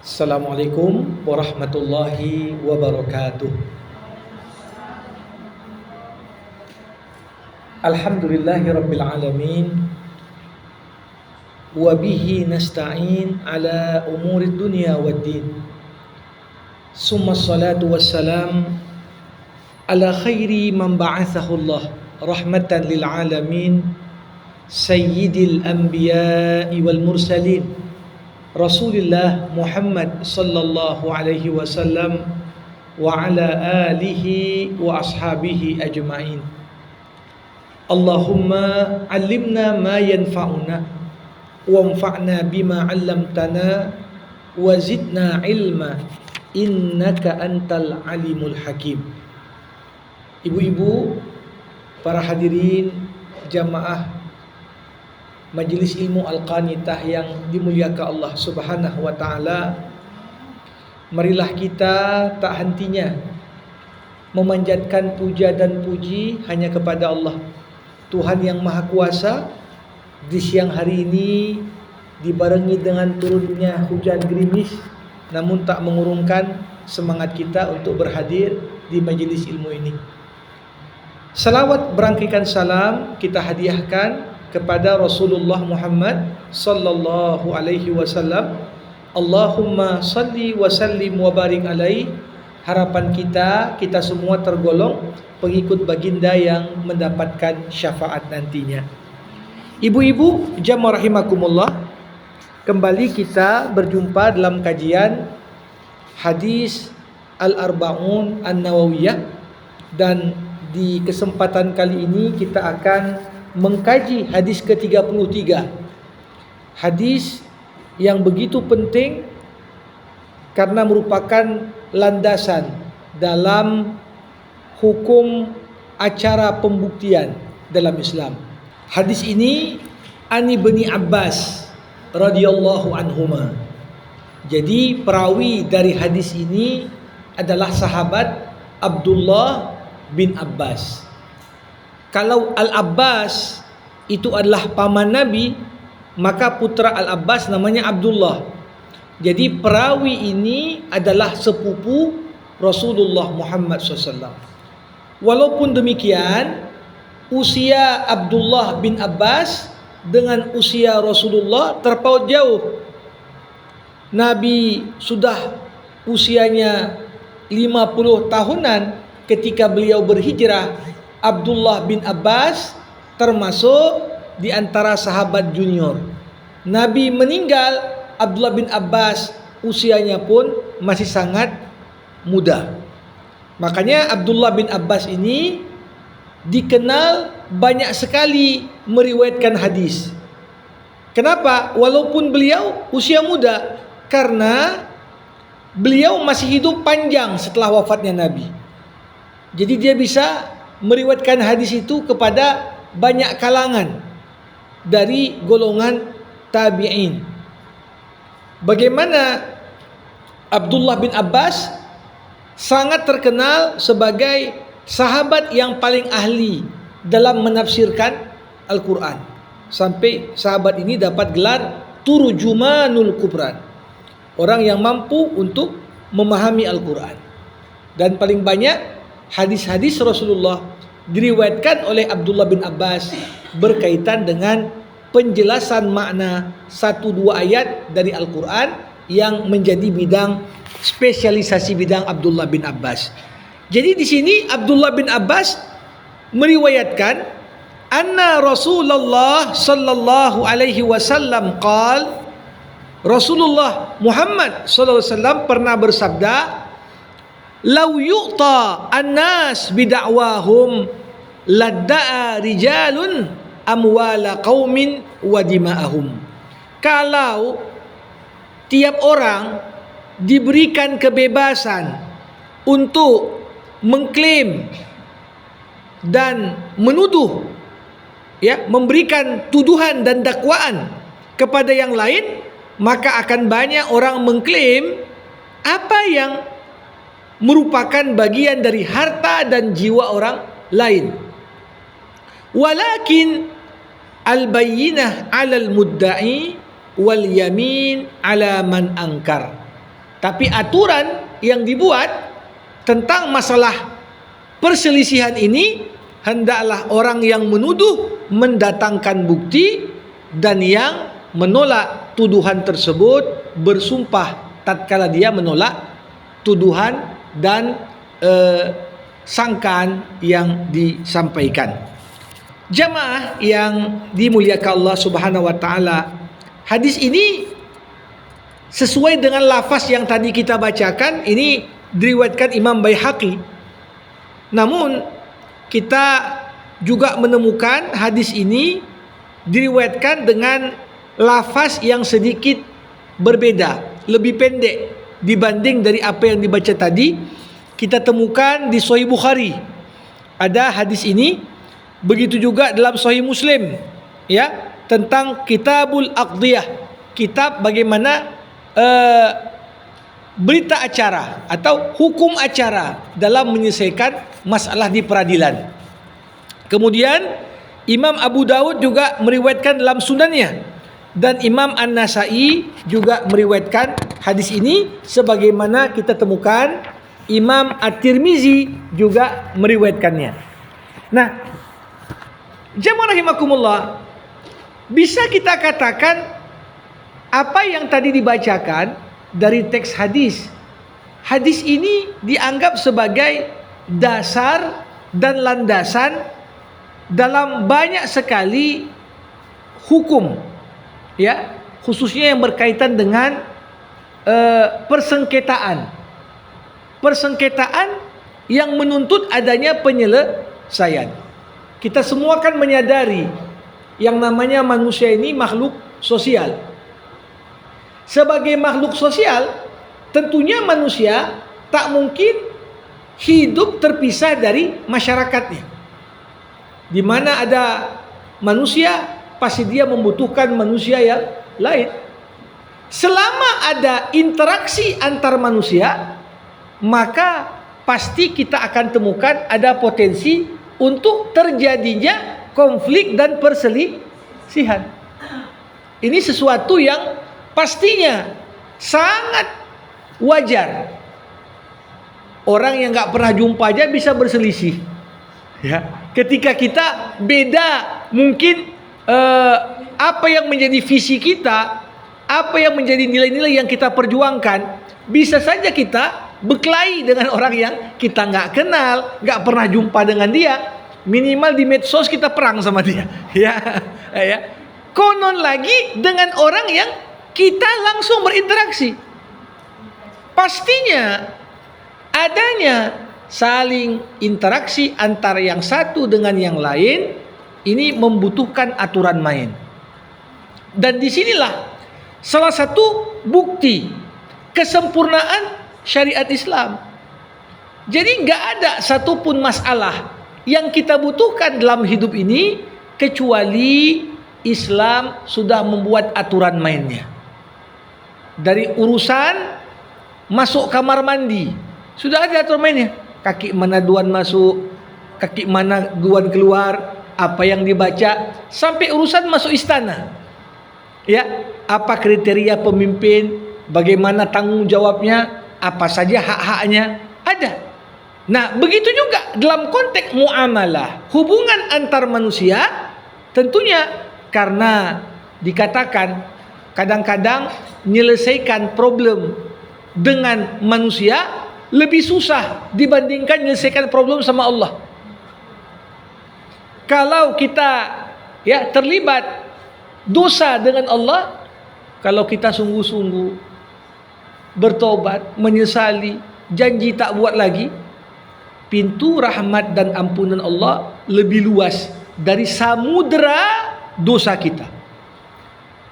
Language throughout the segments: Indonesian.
Assalamualaikum warahmatullahi wabarakatuh. Alhamdulillahi rabbil alamin. Wa bihi nasta'in ala umuri dunya waddin. Summa salatu wassalam ala khairi man ba'athahu Allah rahmatan lil alamin, sayyidil anbiya'i wal mursalin, Rasulullah Muhammad sallallahu alaihi wasallam wa ala alihi wa ashabihi ajma'in. Allahumma allimna ma yanfa'una wanfa'na bima 'allamtana wa zidna ilma innaka antal alimul hakim. Ibu-ibu, para hadirin jamaah Majelis Ilmu Al-Qanitah yang dimuliakan Allah Subhanahu wa taala, marilah kita tak hentinya memanjatkan puja dan puji hanya kepada Allah, Tuhan yang Maha Kuasa. Di siang hari ini dibarengi dengan turunnya hujan gerimis, namun tak mengurungkan semangat kita untuk berhadir di majelis ilmu ini. Salawat berangkikan salam kita hadiahkan kepada Rasulullah Muhammad sallallahu alaihi wasallam. Allahumma salli wa sallim wa barik alaihi. Harapan kita semua tergolong pengikut baginda yang mendapatkan syafaat nantinya. Ibu-ibu jamaah rahimakumullah, kembali kita berjumpa dalam kajian hadis Al-Arba'un An-Nawawiyah, dan di kesempatan kali ini kita akan mengkaji hadis ke-33. Hadis yang begitu penting karena merupakan landasan dalam hukum acara pembuktian dalam Islam. Hadis ini Ani bin Abbas radhiyallahu anhuma. Jadi perawi dari hadis ini adalah sahabat Abdullah bin Abbas. Kalau Al-Abbas itu adalah paman Nabi, maka putra Al-Abbas namanya Abdullah. Jadi perawi ini adalah sepupu Rasulullah Muhammad SAW. Walaupun demikian, usia Abdullah bin Abbas dengan usia Rasulullah terpaut jauh. Nabi sudah usianya 50 tahunan ketika beliau berhijrah. Abdullah bin Abbas termasuk di antara sahabat junior. Nabi meninggal, Abdullah bin Abbas usianya pun masih sangat muda. Makanya Abdullah bin Abbas ini dikenal banyak sekali meriwayatkan hadis. Kenapa? Walaupun beliau usia muda, karena beliau masih hidup panjang setelah wafatnya Nabi. Jadi dia bisa meriwayatkan hadis itu kepada banyak kalangan dari golongan tabi'in. Bagaimana Abdullah bin Abbas sangat terkenal sebagai sahabat yang paling ahli dalam menafsirkan Al-Quran. Sampai sahabat ini dapat gelar Turjumanul Quran, orang yang mampu untuk memahami Al-Quran. Dan paling banyak hadis-hadis Rasulullah diriwayatkan oleh Abdullah bin Abbas berkaitan dengan penjelasan makna 1-2 ayat dari Al-Quran yang menjadi bidang spesialisasi bidang Abdullah bin Abbas. Jadi di sini Abdullah bin Abbas meriwayatkan anna Rasulullah sallallahu alaihi wasallam qala, Rasulullah Muhammad sallallahu alaihi wasallam pernah bersabda, "Lau yu'ta an-nas bida'wahum ladda'a rijalun amwala qaumin wa dima'ahum." Kalau tiap orang diberikan kebebasan untuk mengklaim dan menuduh, memberikan tuduhan dan dakwaan kepada yang lain, maka akan banyak orang mengklaim apa yang merupakan bagian dari harta dan jiwa orang lain. Walakin al-bayyinah 'alal mudda'i wal yamin 'ala man angkar. Tapi aturan yang dibuat tentang masalah perselisihan ini, hendaklah orang yang menuduh mendatangkan bukti, dan yang menolak tuduhan tersebut bersumpah tatkala dia menolak tuduhan dan sangkaan yang disampaikan. Jamaah yang dimuliakan Allah Subhanahu wa taala, hadis ini sesuai dengan lafaz yang tadi kita bacakan, ini diriwayatkan Imam Baihaqi. Namun kita juga menemukan hadis ini diriwayatkan dengan lafaz yang sedikit berbeda, lebih pendek dibanding dari apa yang dibaca tadi. Kita temukan di Sahih Bukhari ada hadis ini, begitu juga dalam Sahih Muslim, ya, tentang Kitabul Aqdiyah, kitab bagaimana berita acara atau hukum acara dalam menyelesaikan masalah di peradilan. Kemudian Imam Abu Dawud juga meriwayatkan dalam sunannya, dan Imam An-Nasai juga meriwayatkan hadis ini, sebagaimana kita temukan Imam At-Tirmizi juga meriwayatkannya. Nah, jamaah rahimakumullah, bisa kita katakan apa yang tadi dibacakan dari teks hadis, hadis ini dianggap sebagai dasar dan landasan dalam banyak sekali hukum, ya, khususnya yang berkaitan dengan persengketaan yang menuntut adanya penyelesaian. Kita semua kan menyadari yang namanya manusia ini makhluk sosial. Sebagai makhluk sosial, tentunya manusia tak mungkin hidup terpisah dari masyarakatnya. Di mana ada manusia, pasti dia membutuhkan manusia yang lain. Selama ada interaksi antar manusia, maka pasti kita akan temukan ada potensi untuk terjadinya konflik dan perselisihan. Ini sesuatu yang pastinya sangat wajar. Orang yang nggak pernah jumpa aja bisa berselisih, ya. Ketika kita beda mungkin apa yang menjadi visi kita, apa yang menjadi nilai-nilai yang kita perjuangkan, bisa saja kita berkelahi dengan orang yang kita nggak kenal, nggak pernah jumpa dengan dia. Minimal di medsos kita perang sama dia, ya, ya. Konon lagi dengan orang yang kita langsung berinteraksi. Pastinya adanya saling interaksi antara yang satu dengan yang lain, ini membutuhkan aturan main. Dan disinilah salah satu bukti kesempurnaan syariat Islam. Jadi nggak ada satupun masalah yang kita butuhkan dalam hidup ini kecuali Islam sudah membuat aturan mainnya. Dari urusan masuk kamar mandi, sudah ada aturan mainnya. Kaki mana duluan masuk, kaki mana duluan keluar, apa yang dibaca, sampai urusan masuk istana. Ya, apa kriteria pemimpin, bagaimana tanggung jawabnya, apa saja hak-haknya, ada. Nah, begitu juga dalam konteks muamalah, hubungan antar manusia, tentunya karena dikatakan kadang-kadang menyelesaikan problem dengan manusia lebih susah dibandingkan menyelesaikan problem sama Allah. Kalau kita terlibat dosa dengan Allah, kalau kita sungguh-sungguh bertobat, menyesali, janji tak buat lagi, pintu rahmat dan ampunan Allah lebih luas dari samudera dosa kita.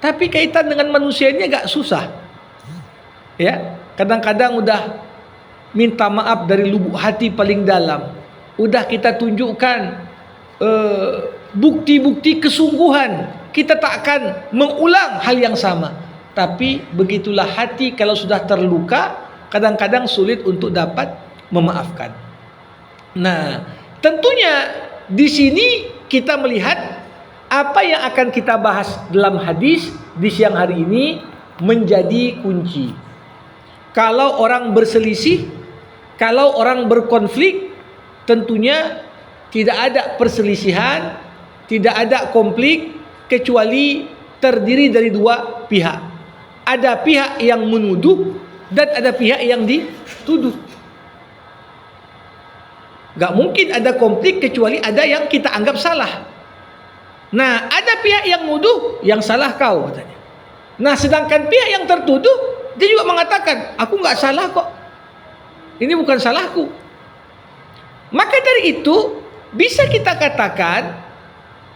Tapi kaitan dengan manusia ini agak susah. Ya, kadang-kadang udah minta maaf dari lubuk hati paling dalam. Udah kita tunjukkan bukti-bukti kesungguhan. Kita tak akan mengulang hal yang sama. Tapi begitulah hati kalau sudah terluka, kadang-kadang sulit untuk dapat memaafkan. Nah, tentunya di sini kita melihat apa yang akan kita bahas dalam hadis di siang hari ini menjadi kunci. kalau orang berselisih, kalau orang berkonflik, tentunya tidak ada perselisihan, tidak ada konflik kecuali terdiri dari dua pihak. Ada pihak yang menuduh dan ada pihak yang dituduh. Gak mungkin ada konflik kecuali ada yang kita anggap salah. Nah, ada pihak yang nuduh, yang salah kau katanya. Nah, sedangkan pihak yang tertuduh, dia juga mengatakan, aku gak salah kok. Ini bukan salahku. Maka dari itu, bisa kita katakan,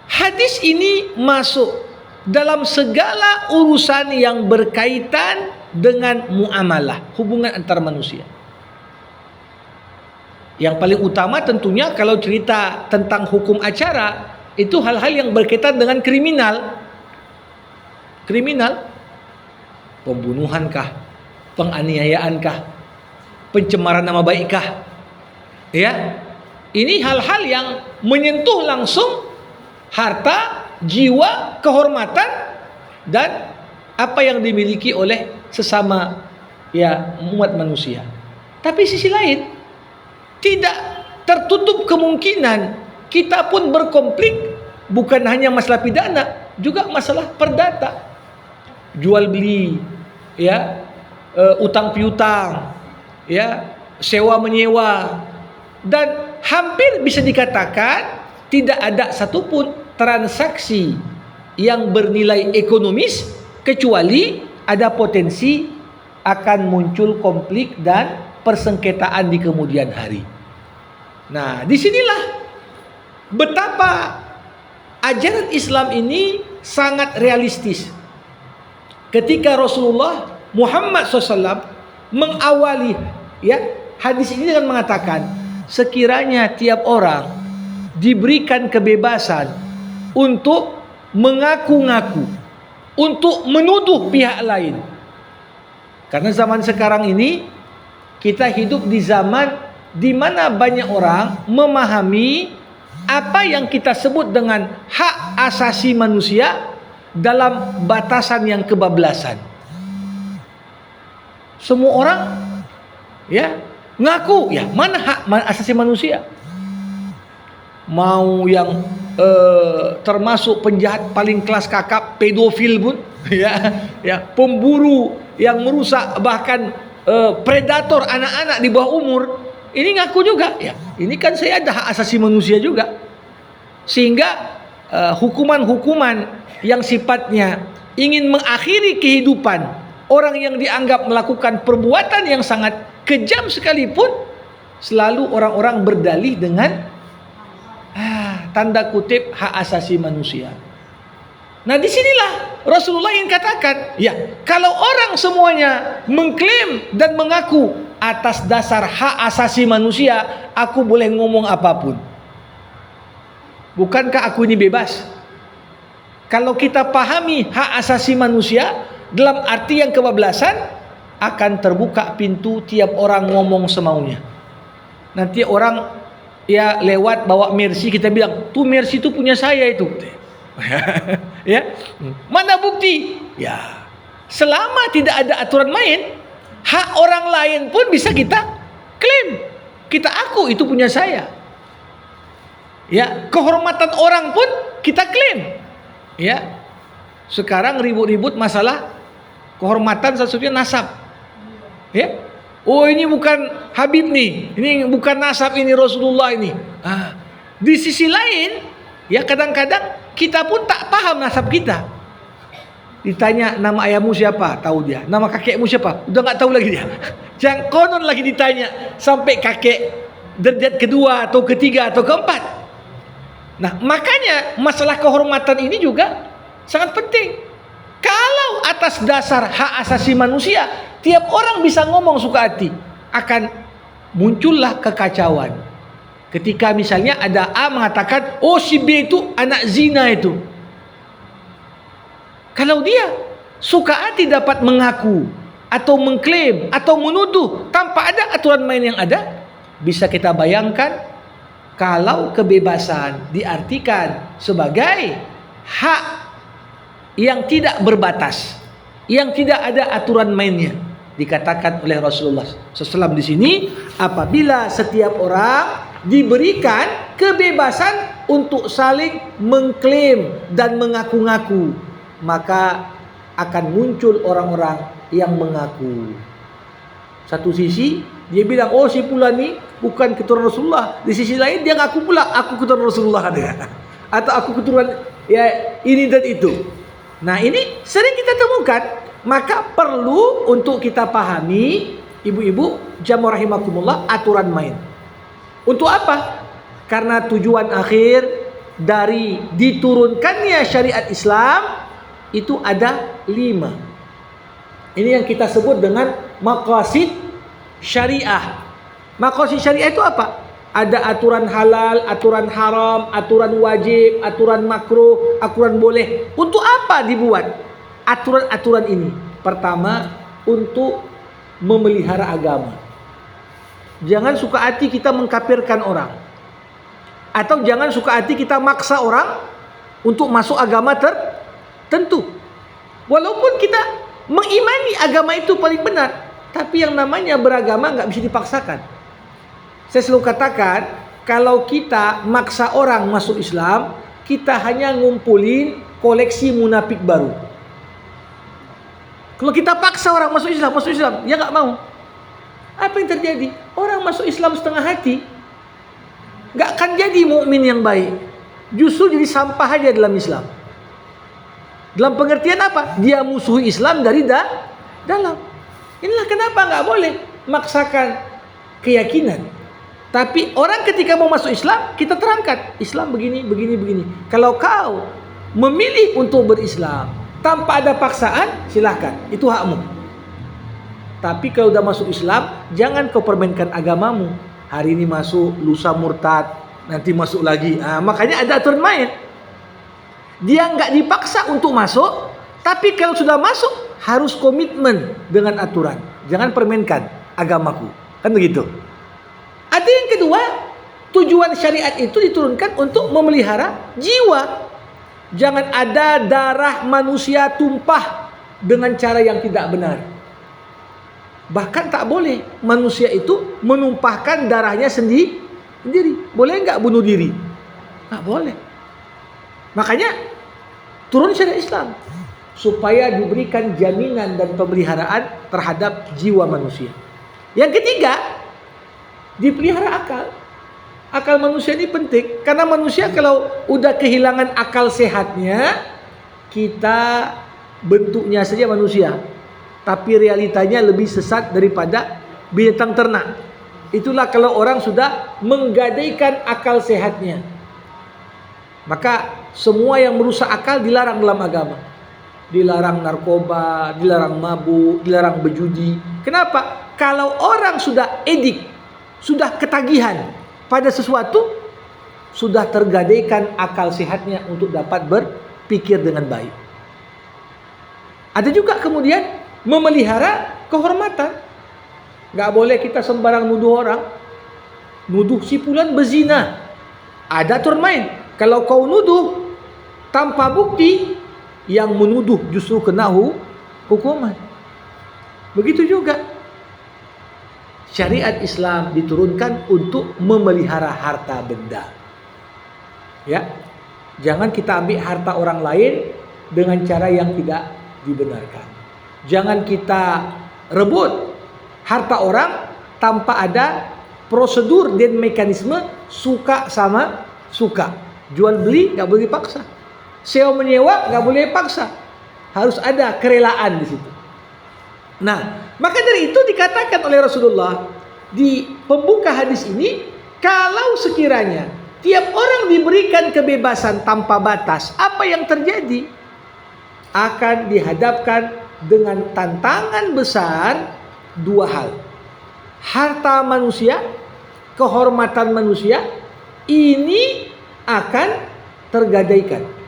hadis ini masuk dalam segala urusan yang berkaitan dengan muamalah, hubungan antar manusia. Yang paling utama tentunya kalau cerita tentang hukum acara, itu hal-hal yang berkaitan dengan kriminal. Kriminal, pembunuhankah, penganiayaankah, pencemaran nama baikkah, ya, ini hal-hal yang menyentuh langsung harta, jiwa, kehormatan dan apa yang dimiliki oleh sesama ya umat manusia. Tapi sisi lain, tidak tertutup kemungkinan kita pun berkonflik, bukan hanya masalah pidana, juga masalah perdata, jual beli, ya, utang piutang, ya, sewa menyewa, dan hampir bisa dikatakan tidak ada satupun transaksi yang bernilai ekonomis kecuali ada potensi akan muncul konflik dan persengketaan di kemudian hari. Nah, disinilah betapa ajaran Islam ini sangat realistis. Ketika Rasulullah Muhammad SAW mengawali ya hadis ini dengan mengatakan, sekiranya tiap orang diberikan kebebasan untuk mengaku-ngaku, untuk menuduh pihak lain. Karena zaman sekarang ini kita hidup di zaman di mana banyak orang memahami apa yang kita sebut dengan hak asasi manusia dalam batasan yang kebablasan. Semua orang ya ngaku ya mana hak asasi manusia. Mau yang termasuk penjahat paling kelas kakap, pedofil pun ya pemburu yang merusak bahkan predator anak-anak di bawah umur, ini ngaku juga ya, ini kan saya ada hak asasi manusia juga. Sehingga hukuman-hukuman yang sifatnya ingin mengakhiri kehidupan orang yang dianggap melakukan perbuatan yang sangat kejam sekalipun, selalu orang-orang berdalih dengan tanda kutip hak asasi manusia. Nah, disinilah Rasulullah yang katakan, ya, kalau orang semuanya mengklaim dan mengaku atas dasar hak asasi manusia, aku boleh ngomong apapun. Bukankah aku ini bebas? Kalau kita pahami hak asasi manusia dalam arti yang kebablasan, akan terbuka pintu tiap orang ngomong semaunya. Nanti orang ya lewat bawa mercy, kita bilang, tuh mercy itu punya saya itu. Ya, mana bukti? Ya, selama tidak ada aturan main, hak orang lain pun bisa kita klaim, kita aku itu punya saya. Ya, kehormatan orang pun kita klaim. Ya, sekarang ribut-ribut masalah kehormatan satu-satunya nasab. Ya, oh ini bukan Habib nih, ini bukan nasab, ini Rasulullah ini. Di sisi lain, ya kadang-kadang kita pun tak paham nasab kita. Ditanya nama ayahmu siapa, tahu dia. Nama kakekmu siapa, udah nggak tahu lagi dia. Jangan konon lagi ditanya sampai kakek derajat kedua atau ketiga atau keempat. Nah, makanya masalah kehormatan ini juga sangat penting. Kalau atas dasar hak asasi manusia, tiap orang bisa ngomong suka hati, akan muncullah kekacauan. Ketika misalnya ada A mengatakan, oh si B itu anak zina itu. Kalau dia suka hati dapat mengaku atau mengklaim atau menuduh tanpa ada aturan main yang ada, bisa kita bayangkan kalau kebebasan diartikan sebagai hak yang tidak berbatas, yang tidak ada aturan mainnya, Dikatakan oleh Rasulullah SAW di sini, apabila setiap orang diberikan kebebasan untuk saling mengklaim dan mengaku-ngaku, maka akan muncul orang-orang yang mengaku. Satu sisi dia bilang, oh si Fulan ni bukan keturunan Rasulullah. Di sisi lain dia ngaku pula, aku keturunan Rasulullah dia. Atau aku keturunan ya ini dan itu. Nah ini sering kita temukan. Maka perlu untuk kita pahami, ibu-ibu jamaah rahimakumullah, aturan main. Untuk apa? Karena tujuan akhir dari diturunkannya syariat Islam itu ada 5. Ini yang kita sebut dengan maqasid syariah. Maqasid syariah itu apa? Ada aturan halal, aturan haram, aturan wajib, aturan makruh, aturan boleh. Untuk apa dibuat aturan-aturan ini? Pertama, untuk memelihara agama. Jangan suka hati kita mengkafirkan orang. Atau jangan suka hati kita maksa orang untuk masuk agama tertentu. Walaupun kita mengimani agama itu paling benar, tapi yang namanya beragama nggak bisa dipaksakan. Saya selalu katakan, kalau kita maksa orang masuk Islam, kita hanya ngumpulin koleksi munafik baru. Kalau kita paksa orang masuk Islam, dia nggak mau. Apa yang terjadi? Orang masuk Islam setengah hati, nggak akan jadi mukmin yang baik. Justru jadi sampah aja dalam Islam. Dalam pengertian apa? Dia musuhi Islam dari dalam. Inilah kenapa nggak boleh maksakan keyakinan. Tapi orang ketika mau masuk Islam, kita terangkan Islam begini. Kalau kau memilih untuk berislam tanpa ada paksaan, silahkan, itu hakmu. Tapi kalau udah masuk Islam, jangan kau permainkan agamamu. Hari ini masuk, lusa murtad, nanti masuk lagi. Makanya ada aturan main. Dia nggak dipaksa untuk masuk, tapi kalau sudah masuk harus komitmen dengan aturan. Jangan permainkan agamaku, kan begitu. Ada yang kedua, tujuan syariat itu diturunkan untuk memelihara jiwa. Jangan ada darah manusia tumpah dengan cara yang tidak benar. Bahkan tak boleh manusia itu menumpahkan darahnya sendiri. Boleh nggak bunuh diri? Nggak boleh. Makanya turun syariat Islam supaya diberikan jaminan dan pemeliharaan terhadap jiwa manusia. Yang ketiga, dipelihara akal. Akal manusia ini penting, karena manusia kalau udah kehilangan akal sehatnya, kita bentuknya saja manusia, tapi realitanya lebih sesat daripada binatang ternak. Itulah kalau orang sudah menggadaikan akal sehatnya. Maka semua yang merusak akal dilarang dalam agama. Dilarang narkoba, dilarang mabuk, dilarang berjudi. Kenapa? Kalau orang sudah edik, sudah ketagihan pada sesuatu, sudah tergadaikan akal sehatnya untuk dapat berpikir dengan baik. Ada juga kemudian memelihara kehormatan. Gak boleh kita sembarang nuduh orang. Nuduh si fulan berzina, ada aturan main. Kalau kau nuduh tanpa bukti, yang menuduh justru kena hukuman. Begitu juga syariat Islam diturunkan untuk memelihara harta benda. Ya, jangan kita ambil harta orang lain dengan cara yang tidak dibenarkan. Jangan kita rebut harta orang tanpa ada prosedur dan mekanisme suka sama suka. Jual beli nggak boleh dipaksa. Sewa menyewa nggak boleh paksa. Harus ada kerelaan di situ. Nah, maka dari itu dikatakan oleh Rasulullah di pembuka hadis ini, kalau sekiranya tiap orang diberikan kebebasan tanpa batas, apa yang terjadi? Akan dihadapkan dengan tantangan besar dua hal. Harta manusia, kehormatan manusia, ini akan tergadaikan.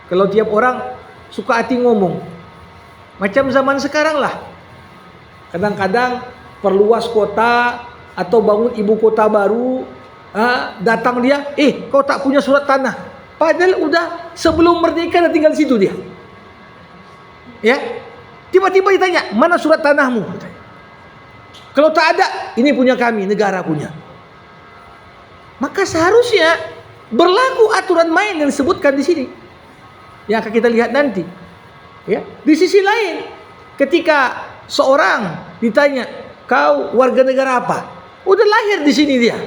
Kalau tiap orang suka hati ngomong, macam zaman sekarang lah. Kadang-kadang perluas kota atau bangun ibu kota baru, datang dia, kau tak punya surat tanah. Padahal udah sebelum merdeka dah tinggal di situ dia. Ya, Tiba-tiba ditanya, mana surat tanahmu? Kalau tak ada, ini punya kami, negara punya. Maka seharusnya berlaku aturan main yang disebutkan di sini, yang akan kita lihat nanti. Ya, di sisi lain, ketika seorang ditanya, kau warga negara apa? Udah lahir di sini dia.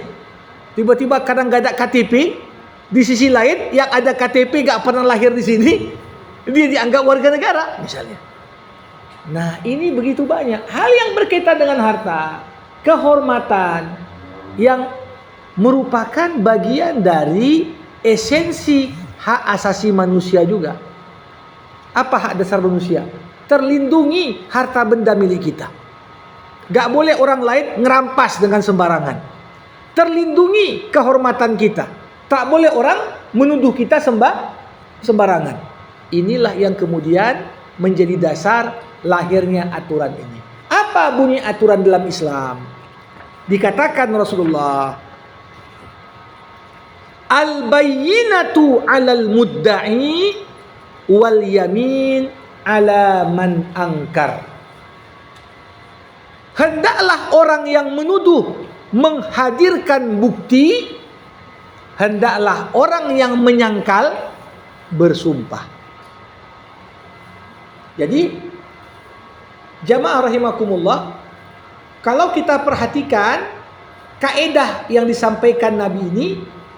Tiba-tiba kadang gak ada KTP. Di sisi lain, yang ada KTP gak pernah lahir di sini, dia dianggap warga negara, misalnya. Nah, ini begitu banyak hal yang berkaitan dengan harta, kehormatan, yang merupakan bagian dari esensi hak asasi manusia juga. Apa hak dasar manusia? Terlindungi harta benda milik kita. Gak boleh orang lain ngerampas dengan sembarangan. Terlindungi kehormatan kita. Tak boleh orang menuduh kita sembarangan. Inilah yang kemudian menjadi dasar lahirnya aturan ini. Apa bunyi aturan dalam Islam? Dikatakan Rasulullah, al-bayyinatu 'alal mudda'i wal yamin 'ala man angkar. Hendaklah orang yang menuduh menghadirkan bukti, hendaklah orang yang menyangkal bersumpah. Jadi jamaah rahimakumullah, kalau kita perhatikan kaedah yang disampaikan Nabi ini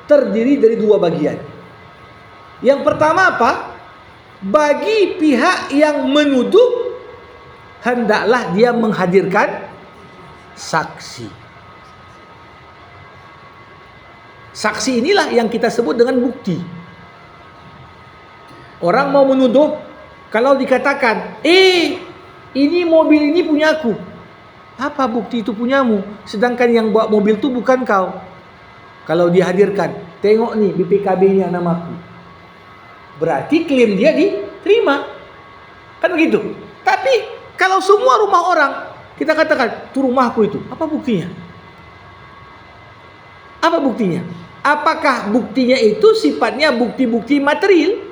terdiri dari dua bagian. Yang pertama apa? Bagi pihak yang menuduh, hendaklah dia menghadirkan saksi. Saksi inilah yang kita sebut dengan bukti. Orang mau menuduh, kalau dikatakan, ini mobil ini punyaku. Apa bukti itu punyamu? Sedangkan yang bawa mobil itu bukan kau. Kalau dihadirkan, tengok nih BPKB-nya namaku. Berarti klaim dia diterima. Kan begitu. Tapi kalau semua rumah orang, kita katakan, itu rumahku itu. Apa buktinya? Apa buktinya? Apakah buktinya itu sifatnya bukti-bukti material?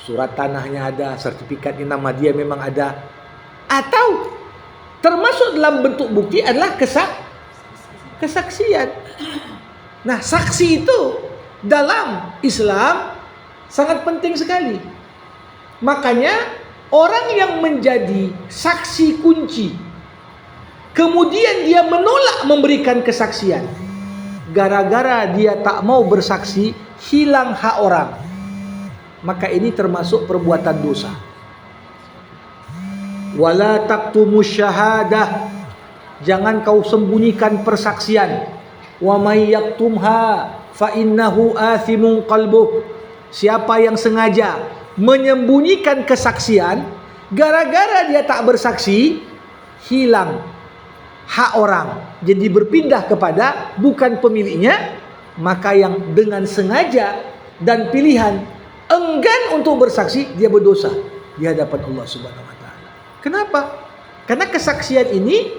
Surat tanahnya ada, sertifikatnya nama dia memang ada. Atau termasuk dalam bentuk bukti adalah kesaksian. Nah, saksi itu dalam Islam sangat penting sekali. Makanya orang yang menjadi saksi kunci, kemudian dia menolak memberikan kesaksian, gara-gara dia tak mau bersaksi, hilang hak orang, maka ini termasuk perbuatan dosa. Wala taktumus syahadah, jangan kau sembunyikan persaksian. Wa may yaktumha fa innahu athimun qalbuh, siapa yang sengaja menyembunyikan kesaksian, gara-gara dia tak bersaksi, hilang hak orang, jadi berpindah kepada bukan pemiliknya, maka yang dengan sengaja dan pilihan enggan untuk bersaksi, dia berdosa di hadapan Allah Subhanahu wa taala. Kenapa? Karena kesaksian ini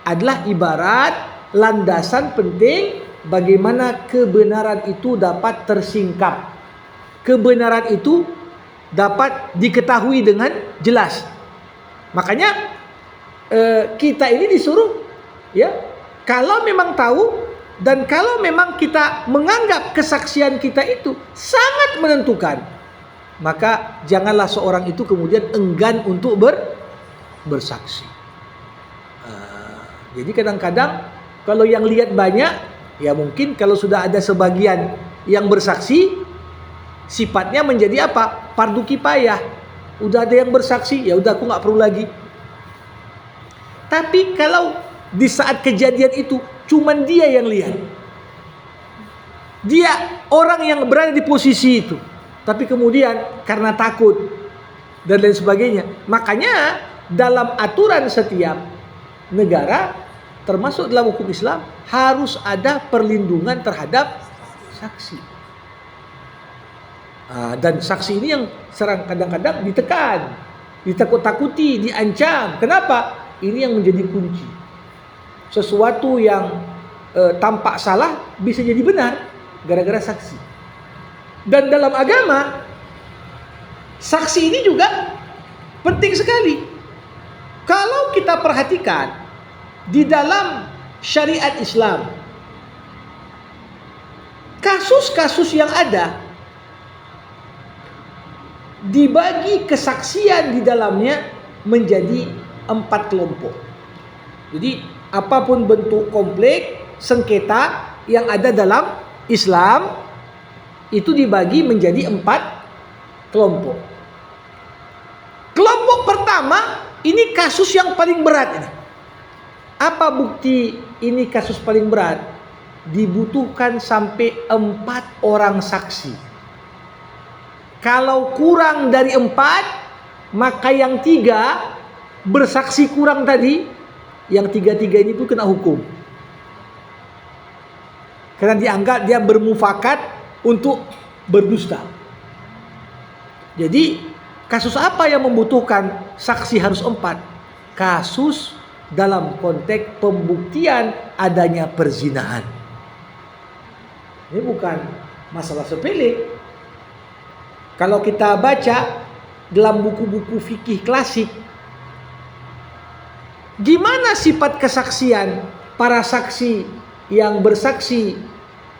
adalah ibarat landasan penting bagaimana kebenaran itu dapat tersingkap. Kebenaran itu dapat diketahui dengan jelas. Makanya kita ini disuruh, ya, kalau memang tahu dan kalau memang kita menganggap kesaksian kita itu sangat menentukan, maka janganlah seorang itu kemudian enggan untuk bersaksi. Jadi kadang-kadang kalau yang lihat banyak, ya mungkin kalau sudah ada sebagian yang bersaksi, sifatnya menjadi apa? Fardu kifayah. Udah ada yang bersaksi, ya udah aku nggak perlu lagi. Tapi kalau di saat kejadian itu cuman dia yang lihat, dia orang yang berada di posisi itu, tapi kemudian karena takut dan lain sebagainya, makanya dalam aturan setiap negara, termasuk dalam hukum Islam, harus ada perlindungan terhadap saksi. Dan saksi ini yang kadang-kadang ditekan, ditakut-takuti, diancam. Kenapa? Ini yang menjadi kunci. Sesuatu yang tampak salah bisa jadi benar gara-gara saksi. Dan dalam agama, saksi ini juga Penting sekali. Kalau kita perhatikan di dalam syariat Islam, kasus-kasus yang ada dibagi kesaksian di dalamnya menjadi 4 kelompok. Jadi apapun bentuk konflik, sengketa yang ada dalam Islam itu dibagi menjadi 4 kelompok. Kelompok pertama, ini kasus yang paling berat ini. Apa bukti ini kasus paling berat? Dibutuhkan sampai 4 orang saksi. Kalau kurang dari 4, maka yang 3 bersaksi kurang tadi, yang 3-3 ini pun kena hukum. Karena dianggap dia bermufakat untuk berdusta. Jadi kasus apa yang membutuhkan saksi harus 4? Kasus dalam konteks pembuktian adanya perzinahan. Ini bukan masalah sepele. Kalau kita baca dalam buku-buku fikih klasik, gimana sifat kesaksian para saksi yang bersaksi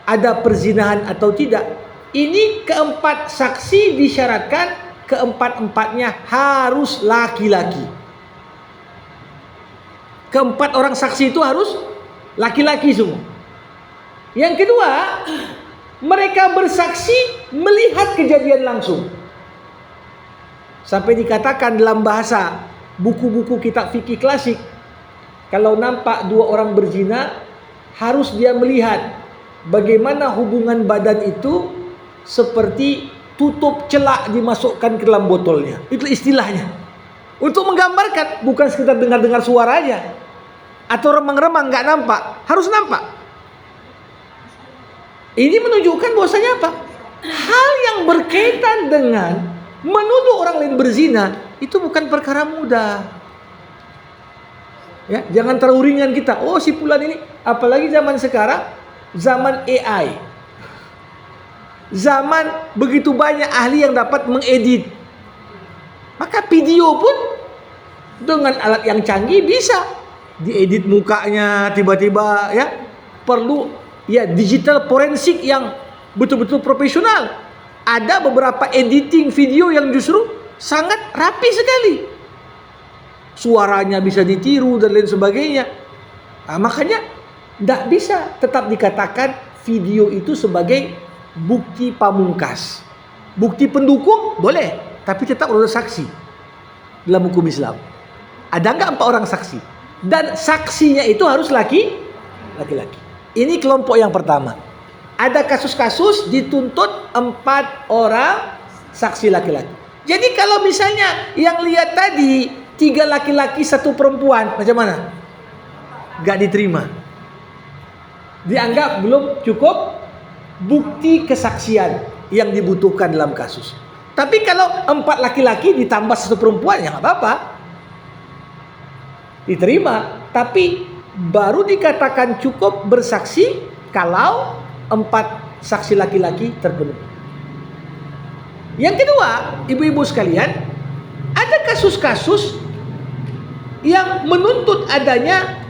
ada perzinahan atau tidak? Ini keempat saksi disyaratkan keempat-empatnya harus laki-laki. Keempat orang saksi itu harus laki-laki semua. Yang kedua, mereka bersaksi melihat kejadian langsung. Sampai dikatakan dalam bahasa buku-buku kitab fikih klasik, kalau nampak 2 orang berzina, harus dia melihat bagaimana hubungan badan itu seperti tutup celak dimasukkan ke dalam botolnya. Itu istilahnya. Untuk menggambarkan, bukan sekedar dengar-dengar suara aja. Atau remang-remang nggak nampak, harus nampak. Ini menunjukkan bahwasanya apa? Hal yang berkaitan dengan menuduh orang lain berzina itu bukan perkara mudah. Ya, jangan terlalu ringan kita. Oh, si fulan ini, apalagi zaman sekarang, zaman AI. Zaman begitu banyak ahli yang dapat mengedit. Maka video pun dengan alat yang canggih bisa diedit mukanya tiba-tiba, ya. Perlu digital forensik yang betul-betul profesional. Ada beberapa editing video yang justru sangat rapi sekali. Suaranya bisa ditiru dan lain sebagainya. Nah, makanya tidak bisa tetap dikatakan video itu sebagai bukti pamungkas. Bukti pendukung boleh, tapi tetap harus saksi dalam hukum Islam. Ada nggak 4 orang saksi? Dan saksinya itu harus laki-laki. Ini kelompok yang pertama. Ada kasus-kasus dituntut 4 orang saksi laki-laki. Jadi kalau misalnya yang lihat tadi 3 laki-laki 1 perempuan, macam mana? Gak diterima. Dianggap belum cukup bukti kesaksian yang dibutuhkan dalam kasus. Tapi kalau 4 laki-laki ditambah 1 perempuan, ya nggak apa-apa, diterima. Tapi baru dikatakan cukup bersaksi kalau 4 saksi laki-laki terpenuhi. Yang kedua, ibu-ibu sekalian, ada kasus-kasus yang menuntut adanya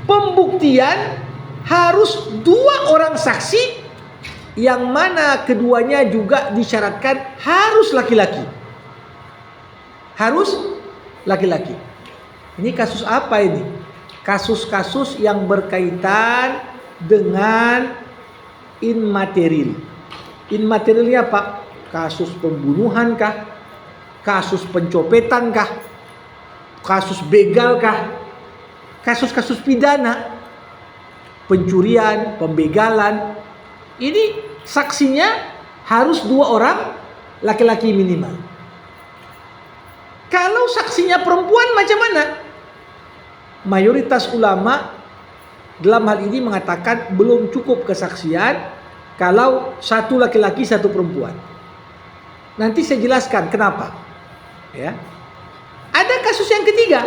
pembuktian harus 2 orang saksi, yang mana keduanya juga disyaratkan harus laki-laki. Harus laki-laki. Ini kasus apa ini? Kasus-kasus yang berkaitan dengan immaterial. Immaterialnya apa? Kasus pembunuhan kah? Kasus pencopetan kah? Kasus begal kah? Kasus-kasus pidana, pencurian, pembegalan. Ini saksinya harus 2 orang laki-laki minimal. Kalau saksinya perempuan macam mana? Mayoritas ulama dalam hal ini mengatakan belum cukup kesaksian kalau 1 laki-laki 1 perempuan. Nanti saya jelaskan kenapa. Ya. Ada kasus yang ketiga.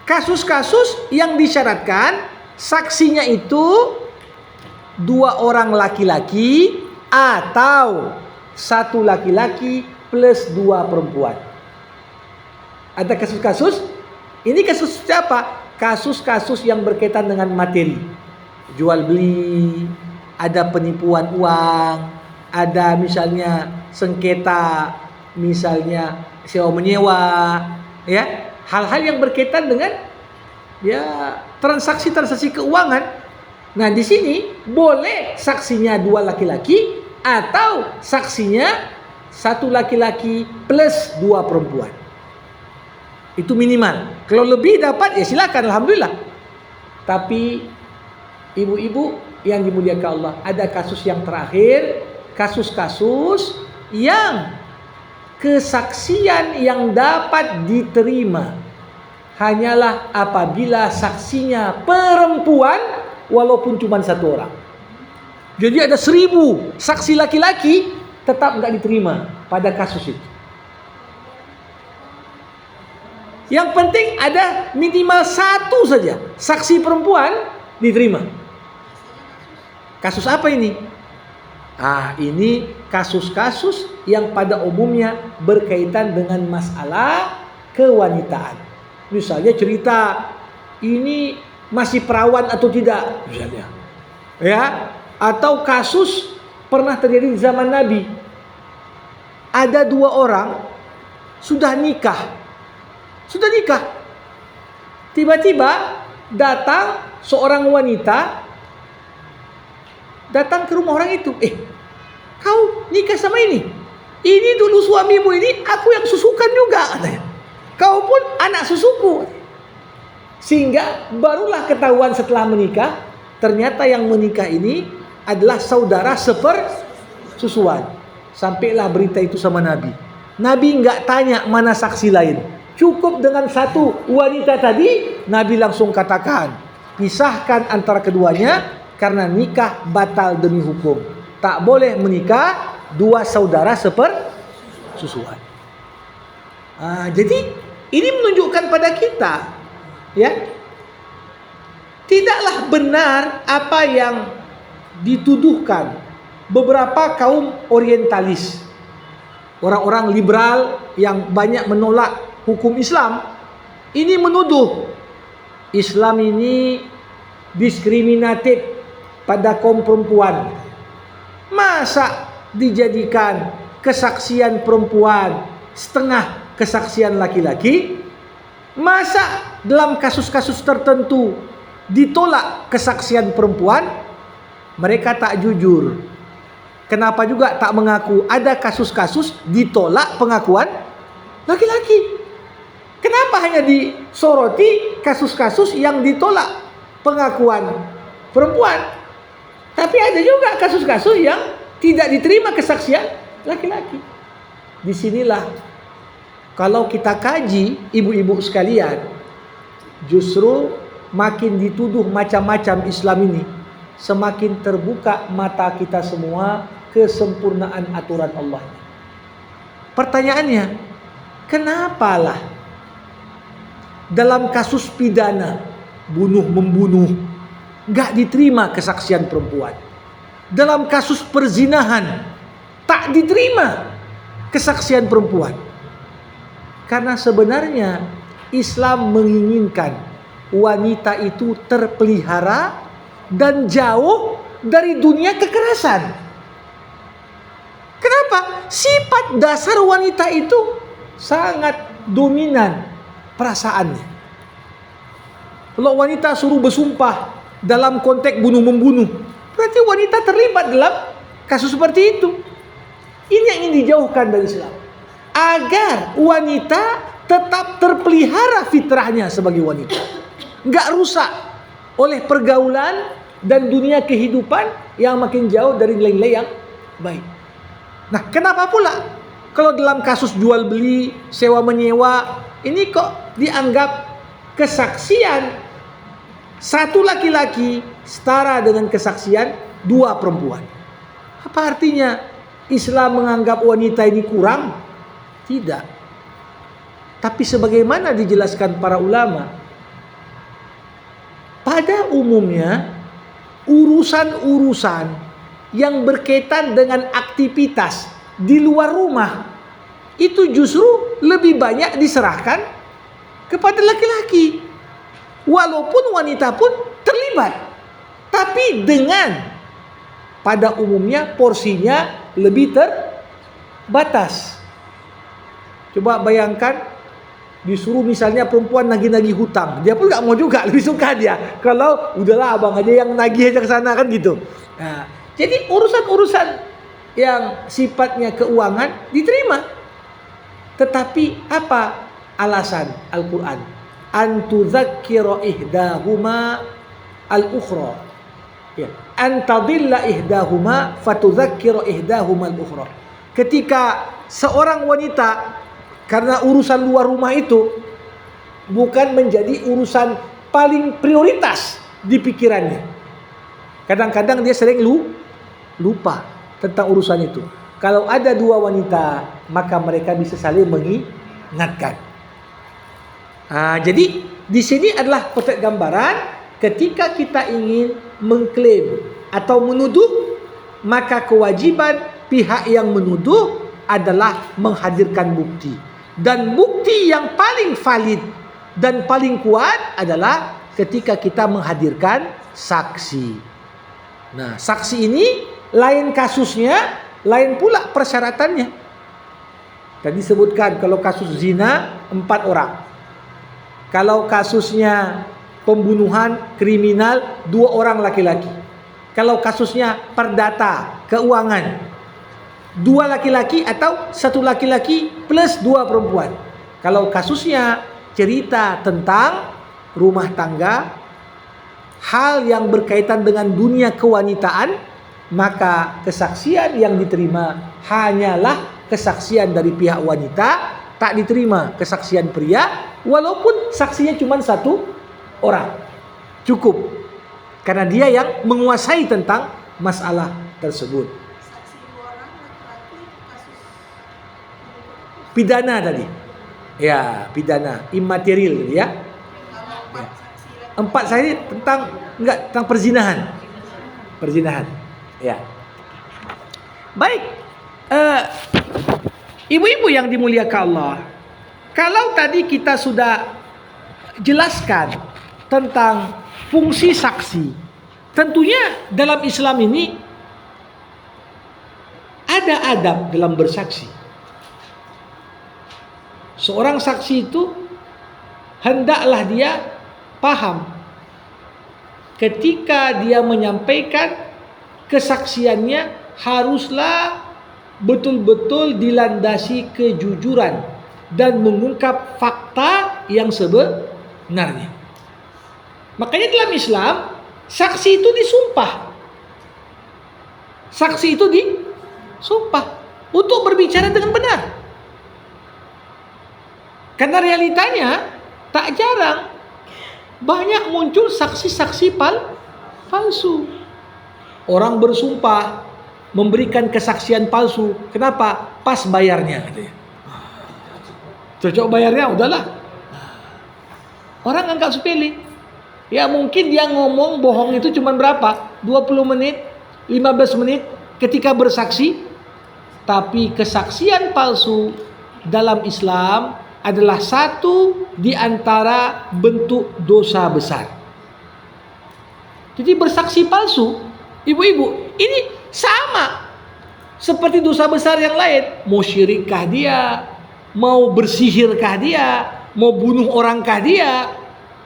Kasus-kasus yang disyaratkan saksinya itu 2 orang laki-laki atau 1 laki-laki plus 2 perempuan. Ada kasus-kasus, ini kasus apa? Kasus-kasus yang berkaitan dengan materi. Jual beli, ada penipuan uang, ada misalnya sengketa, misalnya sewa menyewa, ya. Hal-hal yang berkaitan dengan ya transaksi-transaksi keuangan. Nah, di sini boleh saksinya 2 laki-laki atau saksinya 1 laki-laki plus 2 perempuan. Itu minimal. Kalau lebih dapat ya silakan, alhamdulillah. Tapi ibu-ibu yang dimuliakan Allah, ada kasus yang terakhir, kasus-kasus yang kesaksian yang dapat diterima hanyalah apabila saksinya perempuan walaupun cuma 1 orang. Jadi ada 1000 saksi laki-laki tetap nggak diterima pada kasus itu. Yang penting ada minimal 1 saja saksi perempuan diterima. Kasus apa ini? Ini kasus-kasus yang pada umumnya berkaitan dengan masalah kewanitaan. Misalnya cerita ini masih perawan atau tidak, misalnya, ya, atau kasus pernah terjadi di zaman Nabi. Ada 2 orang sudah nikah, tiba-tiba datang seorang wanita datang ke rumah orang itu. Kau nikah sama ini dulu suamimu ini aku yang susukan juga, katanya. Kau pun anak susuku. Sehingga barulah ketahuan setelah menikah, ternyata yang menikah ini adalah saudara sepersusuan. Sampailah berita itu sama Nabi. Nabi nggak tanya mana saksi lain. Cukup dengan 1 wanita tadi, Nabi langsung katakan, pisahkan antara keduanya karena nikah batal demi hukum. Tak boleh menikah 2 saudara sepersusuan. Jadi ini menunjukkan pada kita, ya, tidaklah benar apa yang dituduhkan beberapa kaum orientalis, orang-orang liberal yang banyak menolak hukum Islam. Ini menuduh Islam ini diskriminatif pada kaum perempuan. Masa dijadikan kesaksian perempuan setengah kesaksian laki-laki? Masa dalam kasus-kasus tertentu ditolak kesaksian perempuan? Mereka tak jujur. Kenapa juga tak mengaku ada kasus-kasus ditolak pengakuan laki-laki? Kenapa hanya disoroti kasus-kasus yang ditolak pengakuan perempuan? Tapi ada juga kasus-kasus yang tidak diterima kesaksian laki-laki. Disinilah kalau kita kaji, ibu-ibu sekalian, justru makin dituduh macam-macam Islam ini, semakin terbuka mata kita semua kesempurnaan aturan Allah. Pertanyaannya, kenapalah dalam kasus pidana bunuh-membunuh gak diterima kesaksian perempuan? Dalam kasus perzinahan tak diterima kesaksian perempuan? Karena sebenarnya Islam menginginkan wanita itu terpelihara dan jauh dari dunia kekerasan. Kenapa? Sifat dasar wanita itu sangat dominan perasaannya. Kalau wanita suruh bersumpah dalam konteks bunuh-membunuh, berarti wanita terlibat dalam kasus seperti itu. Ini yang ingin dijauhkan dari Islam, agar wanita tetap terpelihara fitrahnya sebagai wanita, nggak rusak oleh pergaulan dan dunia kehidupan yang makin jauh dari nilai-nilai yang baik. Nah, kenapa pula kalau dalam kasus jual beli, sewa menyewa, ini kok dianggap kesaksian 1 laki-laki setara dengan kesaksian 2 perempuan? Apa artinya Islam menganggap wanita ini kurang? Tidak. Tapi sebagaimana dijelaskan para ulama, pada umumnya urusan-urusan yang berkaitan dengan aktivitas di luar rumah itu justru lebih banyak diserahkan kepada laki-laki. Walaupun wanita pun terlibat, tapi dengan pada umumnya porsinya lebih terbatas. Coba bayangkan disuruh misalnya perempuan nagih-nagih hutang, dia pun nggak mau juga, lebih suka dia kalau udahlah abang aja yang nagih aja ke sana kan gitu. Nah, jadi urusan-urusan yang sifatnya keuangan diterima. Tetapi apa alasan Al-Quran? Antudzakkira ihdahuma al-ukhra. Ya, antadilla ihdahuma fatudzakkira ihdahuma al-ukhra. Ketika seorang wanita karena urusan luar rumah itu bukan menjadi urusan paling prioritas di pikirannya. Kadang-kadang dia sering lupa tentang urusan itu. Kalau ada dua wanita, maka mereka bisa saling mengingatkan. Jadi di sini adalah potret gambaran ketika kita ingin mengklaim atau menuduh, maka kewajiban pihak yang menuduh adalah menghadirkan bukti. Dan bukti yang paling valid dan paling kuat adalah ketika kita menghadirkan saksi. Nah, saksi ini lain kasusnya, lain pula persyaratannya. Tadi sebutkan kalau kasus zina 4 orang. Kalau kasusnya pembunuhan kriminal 2 orang laki-laki. Kalau kasusnya perdata, keuangan, 2 laki-laki atau 1 laki-laki plus 2 perempuan. Kalau kasusnya cerita tentang rumah tangga, hal yang berkaitan dengan dunia kewanitaan, maka kesaksian yang diterima hanyalah kesaksian dari pihak wanita, tak diterima kesaksian pria, walaupun saksinya cuma 1 orang. Cukup. Karena dia yang menguasai tentang masalah tersebut. Pidana tadi. Ya, pidana, imaterial ya. 4 saya tentang perzinahan. Perzinahan. Ya. Baik. Ibu-ibu yang dimuliakan Allah. Kalau tadi kita sudah jelaskan tentang fungsi saksi. Tentunya dalam Islam ini ada adab dalam bersaksi. Seorang saksi itu hendaklah dia paham ketika dia menyampaikan kesaksiannya haruslah betul-betul dilandasi kejujuran dan mengungkap fakta yang sebenarnya. Makanya dalam Islam saksi itu disumpah. Saksi itu disumpah untuk berbicara dengan benar. Karena realitanya tak jarang banyak muncul saksi-saksi palsu. Orang bersumpah memberikan kesaksian palsu. Kenapa? Pas bayarnya katanya. Cocok bayarnya udahlah. Orang anggap sepele. Ya mungkin dia ngomong bohong itu cuma berapa? 20 menit, 15 menit ketika bersaksi. Tapi kesaksian palsu dalam Islam adalah satu di antara bentuk dosa besar. Jadi bersaksi palsu, ibu-ibu, ini sama seperti dosa besar yang lain. Mau syirikkah dia, mau bersihirkah dia, mau bunuh orangkah dia,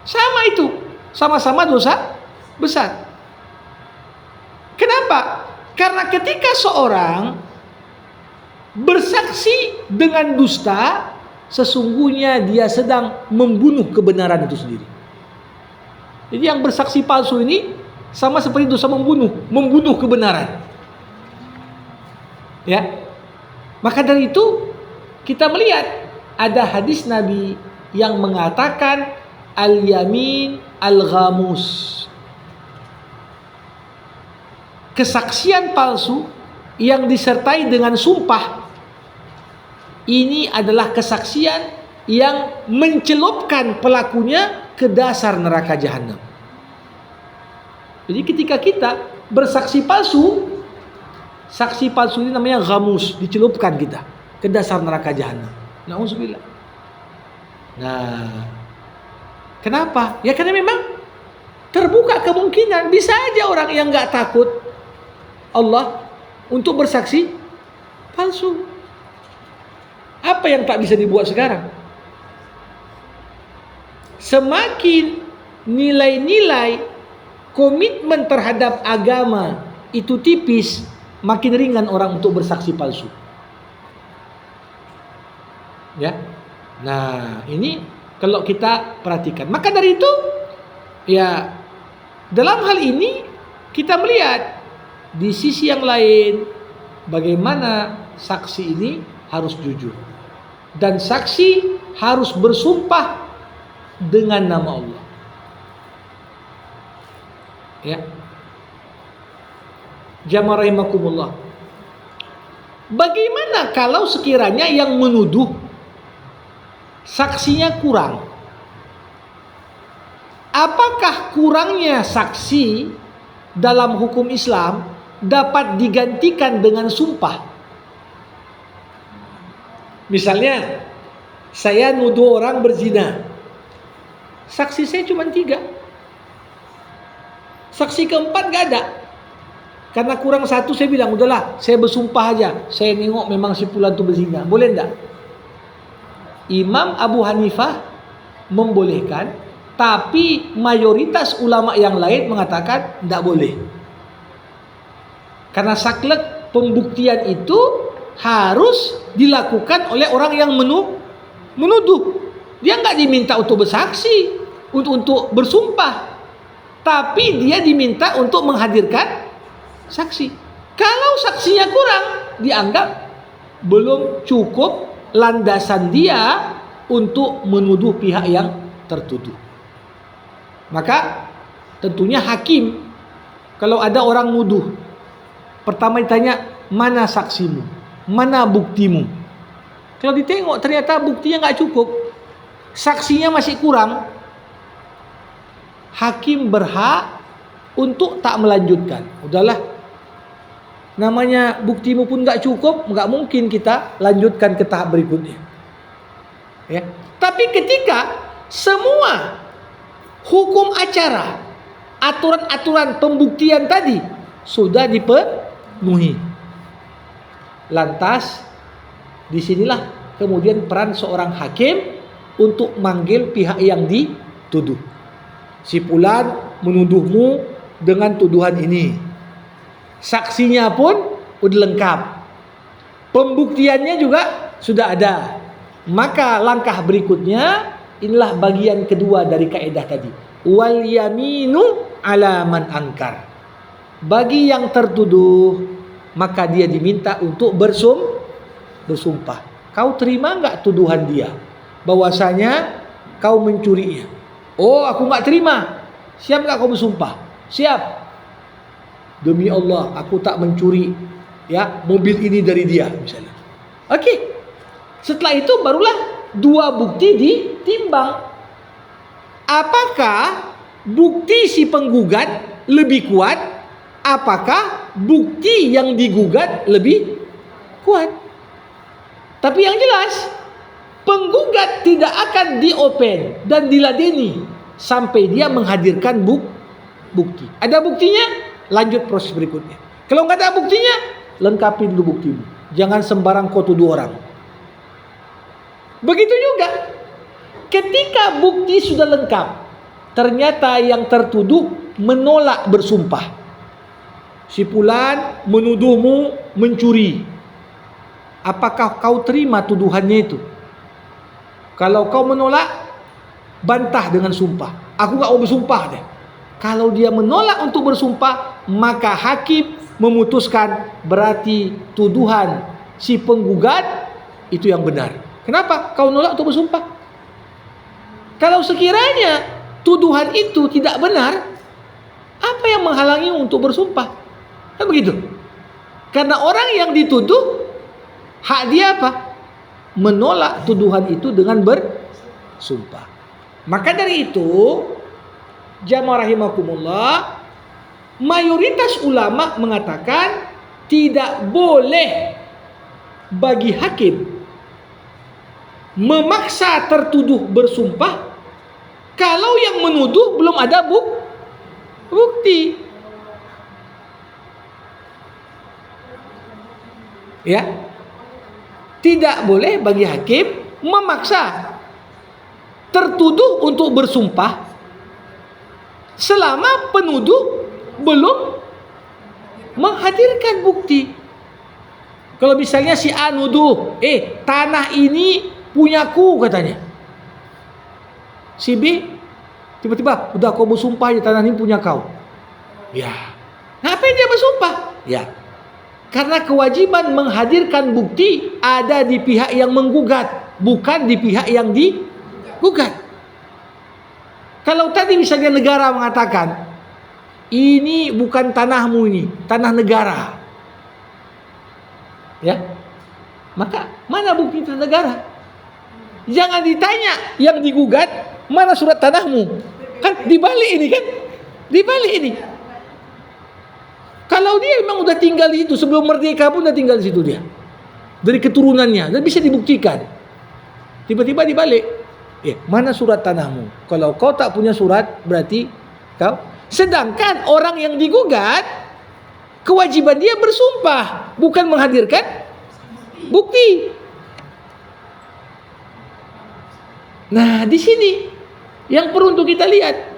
sama itu, sama-sama dosa besar. Kenapa? Karena ketika seorang bersaksi dengan dusta, sesungguhnya dia sedang membunuh kebenaran itu sendiri. Jadi yang bersaksi palsu ini sama seperti dosa membunuh kebenaran. Ya. Maka dari itu kita melihat ada hadis Nabi yang mengatakan al-yamin al-ghamus. Kesaksian palsu yang disertai dengan sumpah, ini adalah kesaksian yang mencelupkan pelakunya ke dasar neraka jahanam. Jadi ketika kita bersaksi palsu, saksi palsu ini namanya ghamus, dicelupkan kita ke dasar neraka jahanam. Na'udzubillah. Nah, Kenapa? Ya karena memang terbuka kemungkinan bisa aja orang yang nggak takut Allah untuk bersaksi palsu. Apa yang tak bisa dibuat sekarang? Semakin nilai-nilai komitmen terhadap agama itu tipis, makin ringan orang untuk bersaksi palsu. Ya. Nah, ini kalau kita perhatikan. Maka dari itu, ya, dalam hal ini kita melihat di sisi yang lain bagaimana saksi ini harus jujur. Dan saksi harus bersumpah dengan nama Allah. Ya. Jamaah rahimakumullah. Bagaimana kalau sekiranya yang menuduh saksinya kurang? Apakah kurangnya saksi dalam hukum Islam dapat digantikan dengan sumpah? Misalnya, saya nuduh orang berzina. Saksi saya cuma 3. Saksi keempat gak ada. Karena kurang 1, saya bilang, udahlah, saya bersumpah aja. Saya nengok memang si fulan itu berzina. Boleh enggak? Imam Abu Hanifah membolehkan, tapi mayoritas ulama yang lain mengatakan enggak boleh. Karena saklek pembuktian itu harus dilakukan oleh orang yang menuduh. Dia enggak diminta untuk bersaksi, untuk bersumpah, tapi dia diminta untuk menghadirkan saksi. Kalau saksinya kurang, dianggap belum cukup landasan dia untuk menuduh pihak yang tertuduh. Maka tentunya hakim, kalau ada orang nuduh, pertama ditanya, mana saksimu? Mana buktimu? Kalau ditengok ternyata buktinya nggak cukup, saksinya masih kurang, hakim berhak untuk tak melanjutkan. Udahlah, namanya buktimu pun nggak cukup, nggak mungkin kita lanjutkan ke tahap berikutnya. Ya. Tapi ketika semua hukum acara, aturan-aturan pembuktian tadi sudah dipenuhi, lantas disinilah kemudian peran seorang hakim untuk manggil pihak yang dituduh. Si fulan menuduhmu dengan tuduhan ini. Saksinya pun udah lengkap. Pembuktiannya juga sudah ada. Maka langkah berikutnya, inilah bagian kedua dari kaidah tadi. Wal yaminu ala man angkar. Bagi yang tertuduh, maka dia diminta untuk bersumpah. Kau terima enggak tuduhan dia bahwasanya kau mencurinya? Oh, aku enggak terima. Siap enggak kau bersumpah? Siap. Demi Allah, aku tak mencuri ya mobil ini dari dia misalnya. Oke. Setelah itu barulah 2 bukti ditimbang. Apakah bukti si penggugat lebih kuat? Apakah bukti yang digugat lebih kuat? Tapi yang jelas, penggugat tidak akan diopen dan diladeni sampai dia menghadirkan bukti. Ada buktinya, lanjut proses berikutnya. Kalau nggak ada buktinya, lengkapi dulu buktimu. Jangan sembarang kau tuduh orang. Begitu juga, ketika bukti sudah lengkap, ternyata yang tertuduh menolak bersumpah. Si fulan menuduhmu mencuri. Apakah kau terima tuduhannya itu? Kalau kau menolak, bantah dengan sumpah. Aku nggak mau bersumpah deh. Kalau dia menolak untuk bersumpah, maka hakim memutuskan berarti tuduhan si penggugat itu yang benar. Kenapa? Kau nolak untuk bersumpah. Kalau sekiranya tuduhan itu tidak benar, apa yang menghalangi untuk bersumpah? Kan begitu. Karena orang yang dituduh, hak dia apa? Menolak tuduhan itu dengan bersumpah. Maka dari itu, jamaah rahimakumullah, mayoritas ulama mengatakan tidak boleh bagi hakim memaksa tertuduh bersumpah Kalau yang menuduh belum ada bukti. Ya. Tidak boleh bagi hakim memaksa tertuduh untuk bersumpah selama penuduh belum menghadirkan bukti. Kalau misalnya si A nuduh, tanah ini punyaku katanya. Si B tiba-tiba, udah kau bersumpah ya tanah ini punya kau. Ya. Ngapain dia bersumpah? Ya. Karena kewajiban menghadirkan bukti ada di pihak yang menggugat, bukan di pihak yang digugat. Kalau tadi misalnya negara mengatakan, ini bukan tanahmu, ini tanah negara, ya, maka mana bukti tanah negara? Jangan ditanya yang digugat, mana surat tanahmu? Kan dibalik ini kan, dibalik ini. Kalau dia memang udah tinggal di situ sebelum merdeka pun udah tinggal di situ dia, dari keturunannya, dan bisa dibuktikan. Tiba-tiba dibalik, mana surat tanahmu? Kalau kau tak punya surat, berarti kau. Sedangkan orang yang digugat, kewajiban dia bersumpah, bukan menghadirkan bukti. Nah, di sini yang perlu untuk kita lihat.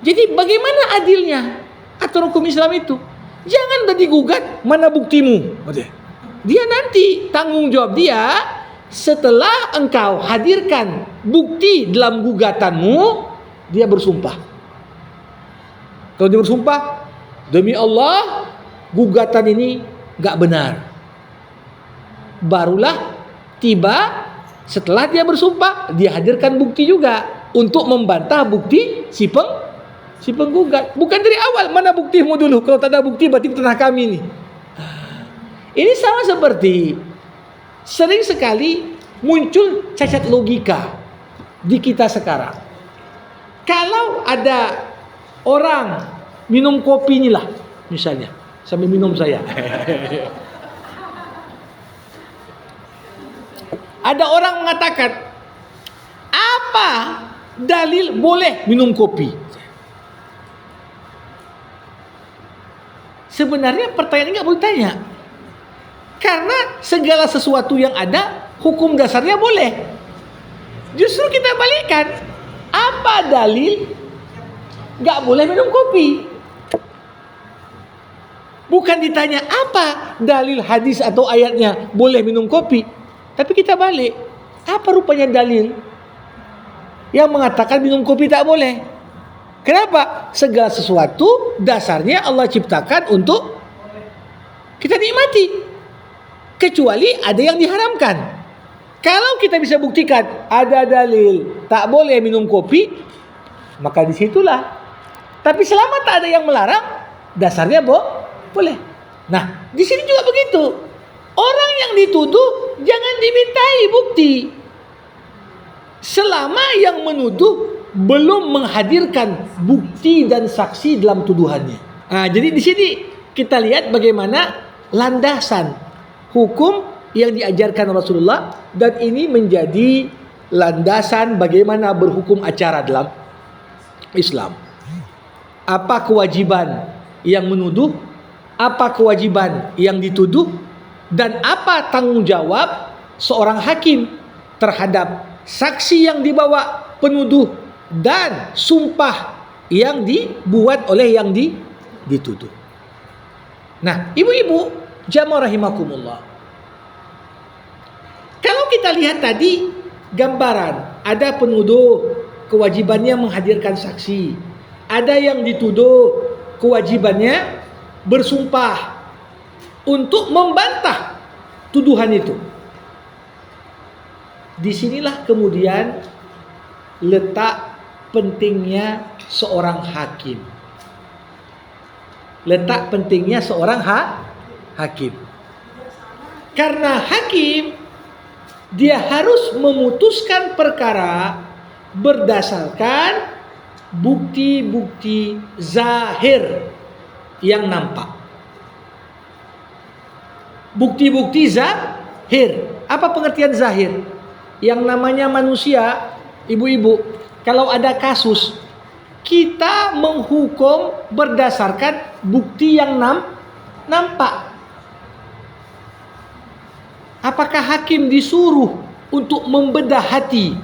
Jadi bagaimana adilnya aturan hukum Islam itu? Jangan udah digugat, mana buktimu? Dia nanti tanggung jawab dia setelah engkau hadirkan bukti dalam gugatanmu, dia bersumpah. Kalau dia bersumpah, demi Allah, gugatan ini gak benar. Barulah tiba setelah dia bersumpah, dia hadirkan bukti juga untuk membantah bukti si penggugat. Bukan dari awal, mana buktimu dulu? Kalau tak ada bukti berarti tanah kami nih. Ini sama seperti sering sekali muncul cacat logika di kita sekarang. Kalau ada orang minum kopi inilah, misalnya, sambil minum saya. Ada orang mengatakan, apa dalil boleh minum kopi? Sebenarnya pertanyaan ini nggak boleh tanya, karena segala sesuatu yang ada hukum dasarnya boleh. Justru kita balikan, apa dalil nggak boleh minum kopi? Bukan ditanya apa dalil hadis atau ayatnya boleh minum kopi, tapi kita balik, apa rupanya dalil yang mengatakan minum kopi tak boleh? Kenapa? Segala sesuatu dasarnya Allah ciptakan untuk kita nikmati, kecuali ada yang diharamkan. Kalau kita bisa buktikan ada dalil tak boleh minum kopi, maka disitulah. Tapi selama tak ada yang melarang, dasarnya boleh. Nah, di sini juga begitu. Orang yang dituduh jangan dimintai bukti selama yang menuduh belum menghadirkan bukti dan saksi dalam tuduhannya. Nah, jadi di sini kita lihat bagaimana landasan hukum yang diajarkan Rasulullah, dan ini menjadi landasan bagaimana berhukum acara dalam Islam. Apa kewajiban yang menuduh, apa kewajiban yang dituduh, dan apa tanggung jawab seorang hakim terhadap saksi yang dibawa penuduh dan sumpah yang dibuat oleh yang dituduh. Nah, ibu-ibu jamaah rahimakumullah, kalau kita lihat tadi gambaran, ada penuduh kewajibannya menghadirkan saksi, ada yang dituduh kewajibannya bersumpah untuk membantah tuduhan itu. Disinilah kemudian letak pentingnya seorang hakim. Letak pentingnya seorang hakim. Karena hakim dia harus memutuskan perkara berdasarkan bukti-bukti zahir yang nampak. Bukti-bukti zahir. Apa pengertian zahir? Yang namanya manusia, ibu-ibu, kalau ada kasus, kita menghukum berdasarkan bukti yang nampak. Apakah hakim disuruh untuk membedah hati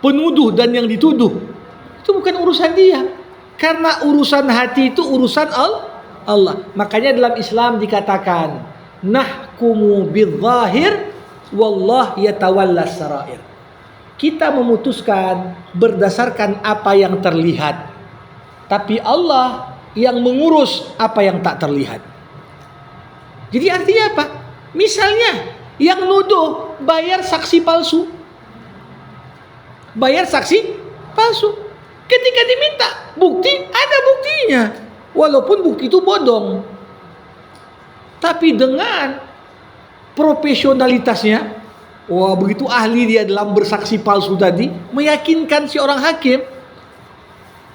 penuduh dan yang dituduh? Itu bukan urusan dia. Karena urusan hati itu urusan Allah. Makanya dalam Islam dikatakan nahkumu bidzahir wallah yatawalla sarair. Kita memutuskan berdasarkan apa yang terlihat, tapi Allah yang mengurus apa yang tak terlihat. Jadi artinya apa? Misalnya yang nuduh bayar saksi palsu. Bayar saksi palsu. Ketika diminta bukti, ada buktinya. Walaupun bukti itu bodong. Tapi dengan profesionalitasnya, wah begitu ahli dia dalam bersaksi palsu tadi, meyakinkan si orang hakim.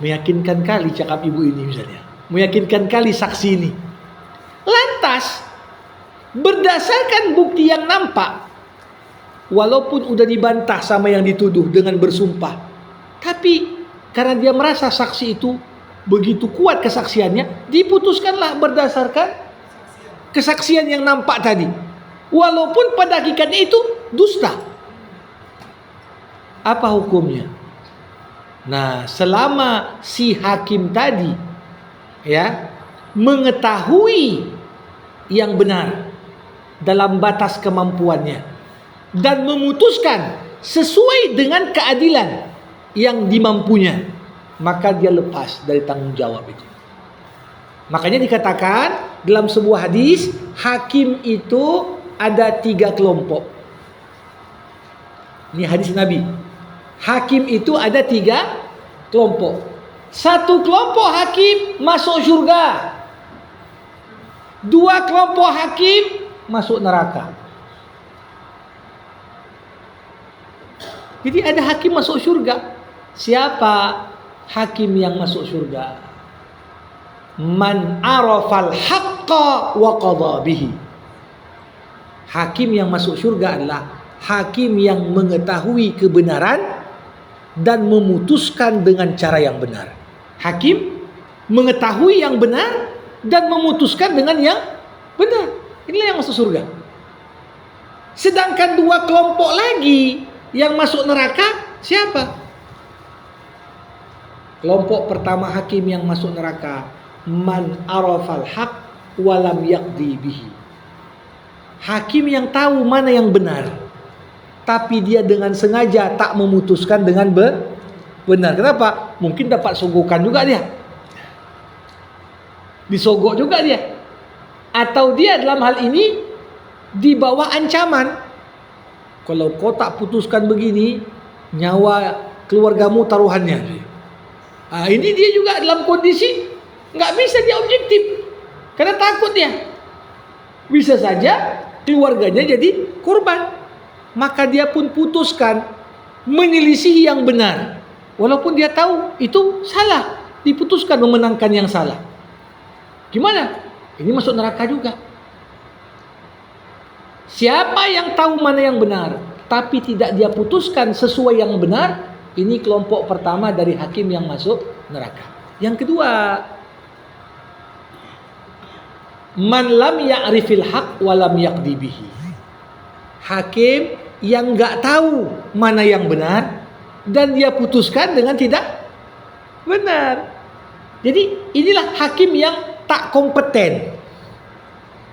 Meyakinkan kali cakap ibu ini misalnya. Meyakinkan kali saksi ini. Lantas, berdasarkan bukti yang nampak, walaupun udah dibantah sama yang dituduh dengan bersumpah, tapi karena dia merasa saksi itu begitu kuat kesaksiannya, diputuskanlah berdasarkan kesaksian yang nampak tadi, walaupun pada hakikatnya itu dusta. Apa hukumnya? Nah, selama si hakim tadi mengetahui yang benar dalam batas kemampuannya dan memutuskan sesuai dengan keadilan yang dimampunya, maka dia lepas dari tanggung jawab itu. Makanya dikatakan dalam sebuah hadis, hakim itu ada 3 kelompok. Ini hadis Nabi. Hakim itu ada 3 kelompok. 1 kelompok hakim masuk surga. 2 kelompok hakim masuk neraka. Jadi ada hakim masuk surga. Siapa hakim yang masuk surga? Man arafal haqqa wa qadha bihi. Hakim yang masuk surga adalah hakim yang mengetahui kebenaran dan memutuskan dengan cara yang benar. Hakim mengetahui yang benar dan memutuskan dengan yang benar. Inilah yang masuk surga. Sedangkan 2 kelompok lagi yang masuk neraka, siapa? Kelompok pertama hakim yang masuk neraka, man arafal haq walam yaqdi bihi. Hakim yang tahu mana yang benar, tapi dia dengan sengaja tak memutuskan dengan benar. Kenapa? Mungkin dapat sogokan juga dia. Disogok juga dia. Atau dia dalam hal ini di bawah ancaman. Kalau kau tak putuskan begini, nyawa keluargamu taruhannya. Nah, ini dia juga dalam kondisi nggak bisa dia objektif, karena takut dia. Bisa saja keluarganya jadi korban. Maka dia pun putuskan menyelisihi yang benar, walaupun dia tahu itu salah. Diputuskan memenangkan yang salah. Gimana? Ini masuk neraka juga. Siapa yang tahu mana yang benar, tapi tidak dia putuskan sesuai yang benar, ini kelompok pertama dari hakim yang masuk neraka. Yang kedua, man lam ya'rifil haq wa lam yaqdi bihi. Hakim yang enggak tahu mana yang benar dan dia putuskan dengan tidak benar. Jadi inilah hakim yang tak kompeten.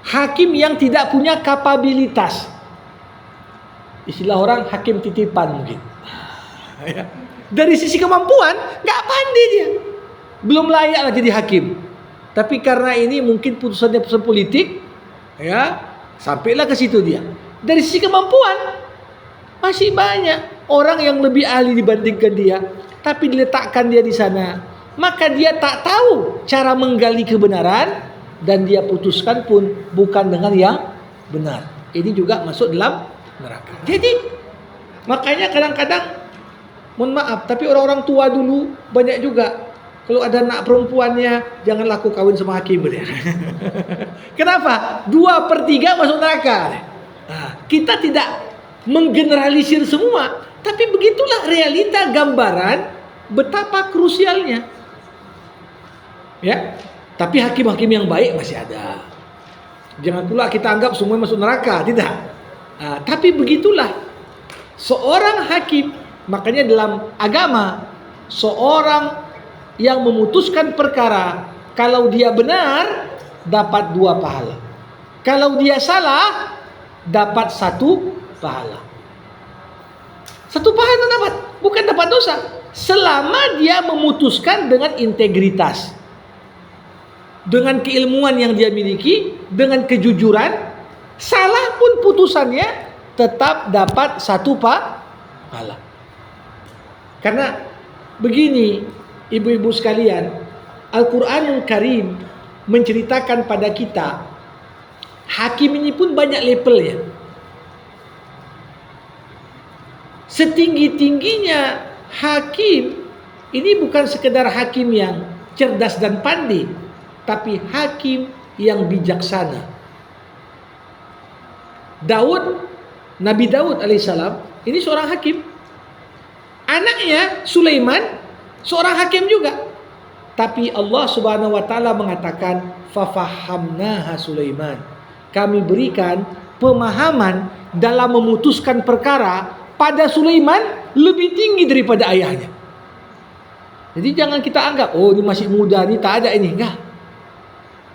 Hakim yang tidak punya kapabilitas. Istilah orang hakim titipan mungkin. Dari sisi kemampuan nggak pandai dia, belum layak jadi hakim. Tapi karena ini mungkin putusannya putusan politik, sampailah ke situ dia. Dari sisi kemampuan masih banyak orang yang lebih ahli dibandingkan dia, tapi diletakkan dia di sana, maka dia tak tahu cara menggali kebenaran dan dia putuskan pun bukan dengan yang benar. Ini juga masuk dalam neraka. Jadi makanya kadang-kadang, mohon maaf, tapi orang-orang tua dulu banyak juga kalau ada anak perempuannya, jangan laku kawin sama hakim. Kenapa? 2/3 masuk neraka. Nah, kita tidak menggeneralisir semua, Tapi begitulah realita gambaran betapa krusialnya. Ya, tapi hakim-hakim yang baik masih ada. Jangan pula kita anggap semua masuk neraka, tidak. Tapi begitulah seorang hakim. Makanya dalam agama, seorang yang memutuskan perkara, kalau dia benar dapat 2 pahala. Kalau dia salah dapat 1 pahala. 1 pahala dapat, bukan dapat dosa. Selama dia memutuskan dengan integritas, dengan keilmuan yang dia miliki, dengan kejujuran, salah pun putusannya tetap dapat 1 pahala. Karena begini, ibu-ibu sekalian, Al-Quranul Karim menceritakan pada kita, hakim ini pun banyak levelnya. Setinggi-tingginya hakim ini bukan sekedar hakim yang cerdas dan pandai, tapi hakim yang bijaksana. Nabi Daud alaihissalam ini seorang hakim. Anaknya Sulaiman seorang hakim juga. Tapi Allah Subhanahu wa taala mengatakan fafahamnaha Sulaiman. Kami berikan pemahaman dalam memutuskan perkara pada Sulaiman lebih tinggi daripada ayahnya. Jadi jangan kita anggap, oh ini masih muda, ini tak ada ini. Enggak.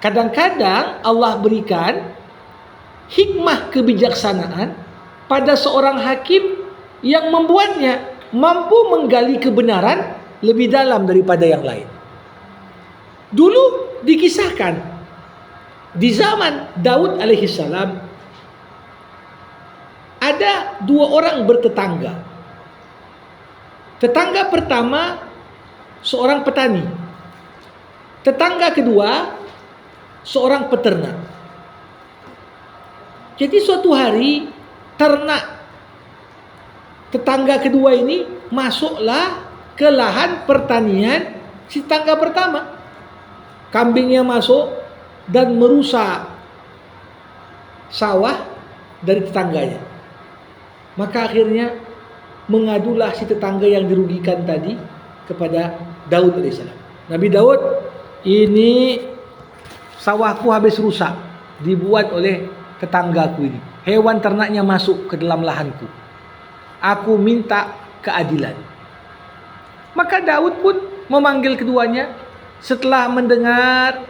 Kadang-kadang Allah berikan hikmah kebijaksanaan pada seorang hakim yang membuatnya mampu menggali kebenaran lebih dalam daripada yang lain. Dulu dikisahkan di zaman Daud alaihissalam ada 2 orang bertetangga. Tetangga pertama seorang petani. Tetangga kedua seorang peternak. Jadi suatu hari ternak tetangga kedua ini masuklah ke lahan pertanian si tetangga pertama. Kambingnya masuk dan merusak sawah dari tetangganya. Maka akhirnya mengadulah si tetangga yang dirugikan tadi kepada Daud alaihissalam. Nabi Daud, ini sawahku habis rusak, dibuat oleh tetanggaku ini. Hewan ternaknya masuk ke dalam lahanku. Aku minta keadilan. Maka Daud pun memanggil keduanya. Setelah mendengar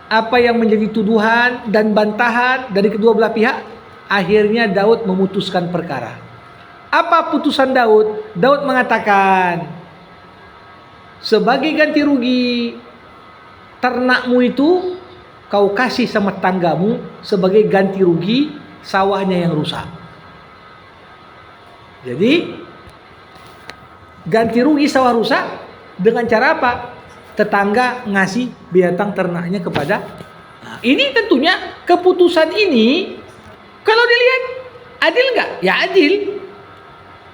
apa yang menjadi tuduhan dan bantahan dari kedua belah pihak, akhirnya Daud memutuskan perkara. Apa putusan Daud? Daud mengatakan, sebagai ganti rugi ternakmu itu kau kasih sama tetanggamu sebagai ganti rugi sawahnya yang rusak. Jadi ganti rugi sawah rusak dengan cara apa? Tetangga ngasih binatang ternaknya kepada. Nah, ini tentunya keputusan ini kalau dilihat adil nggak? Ya adil.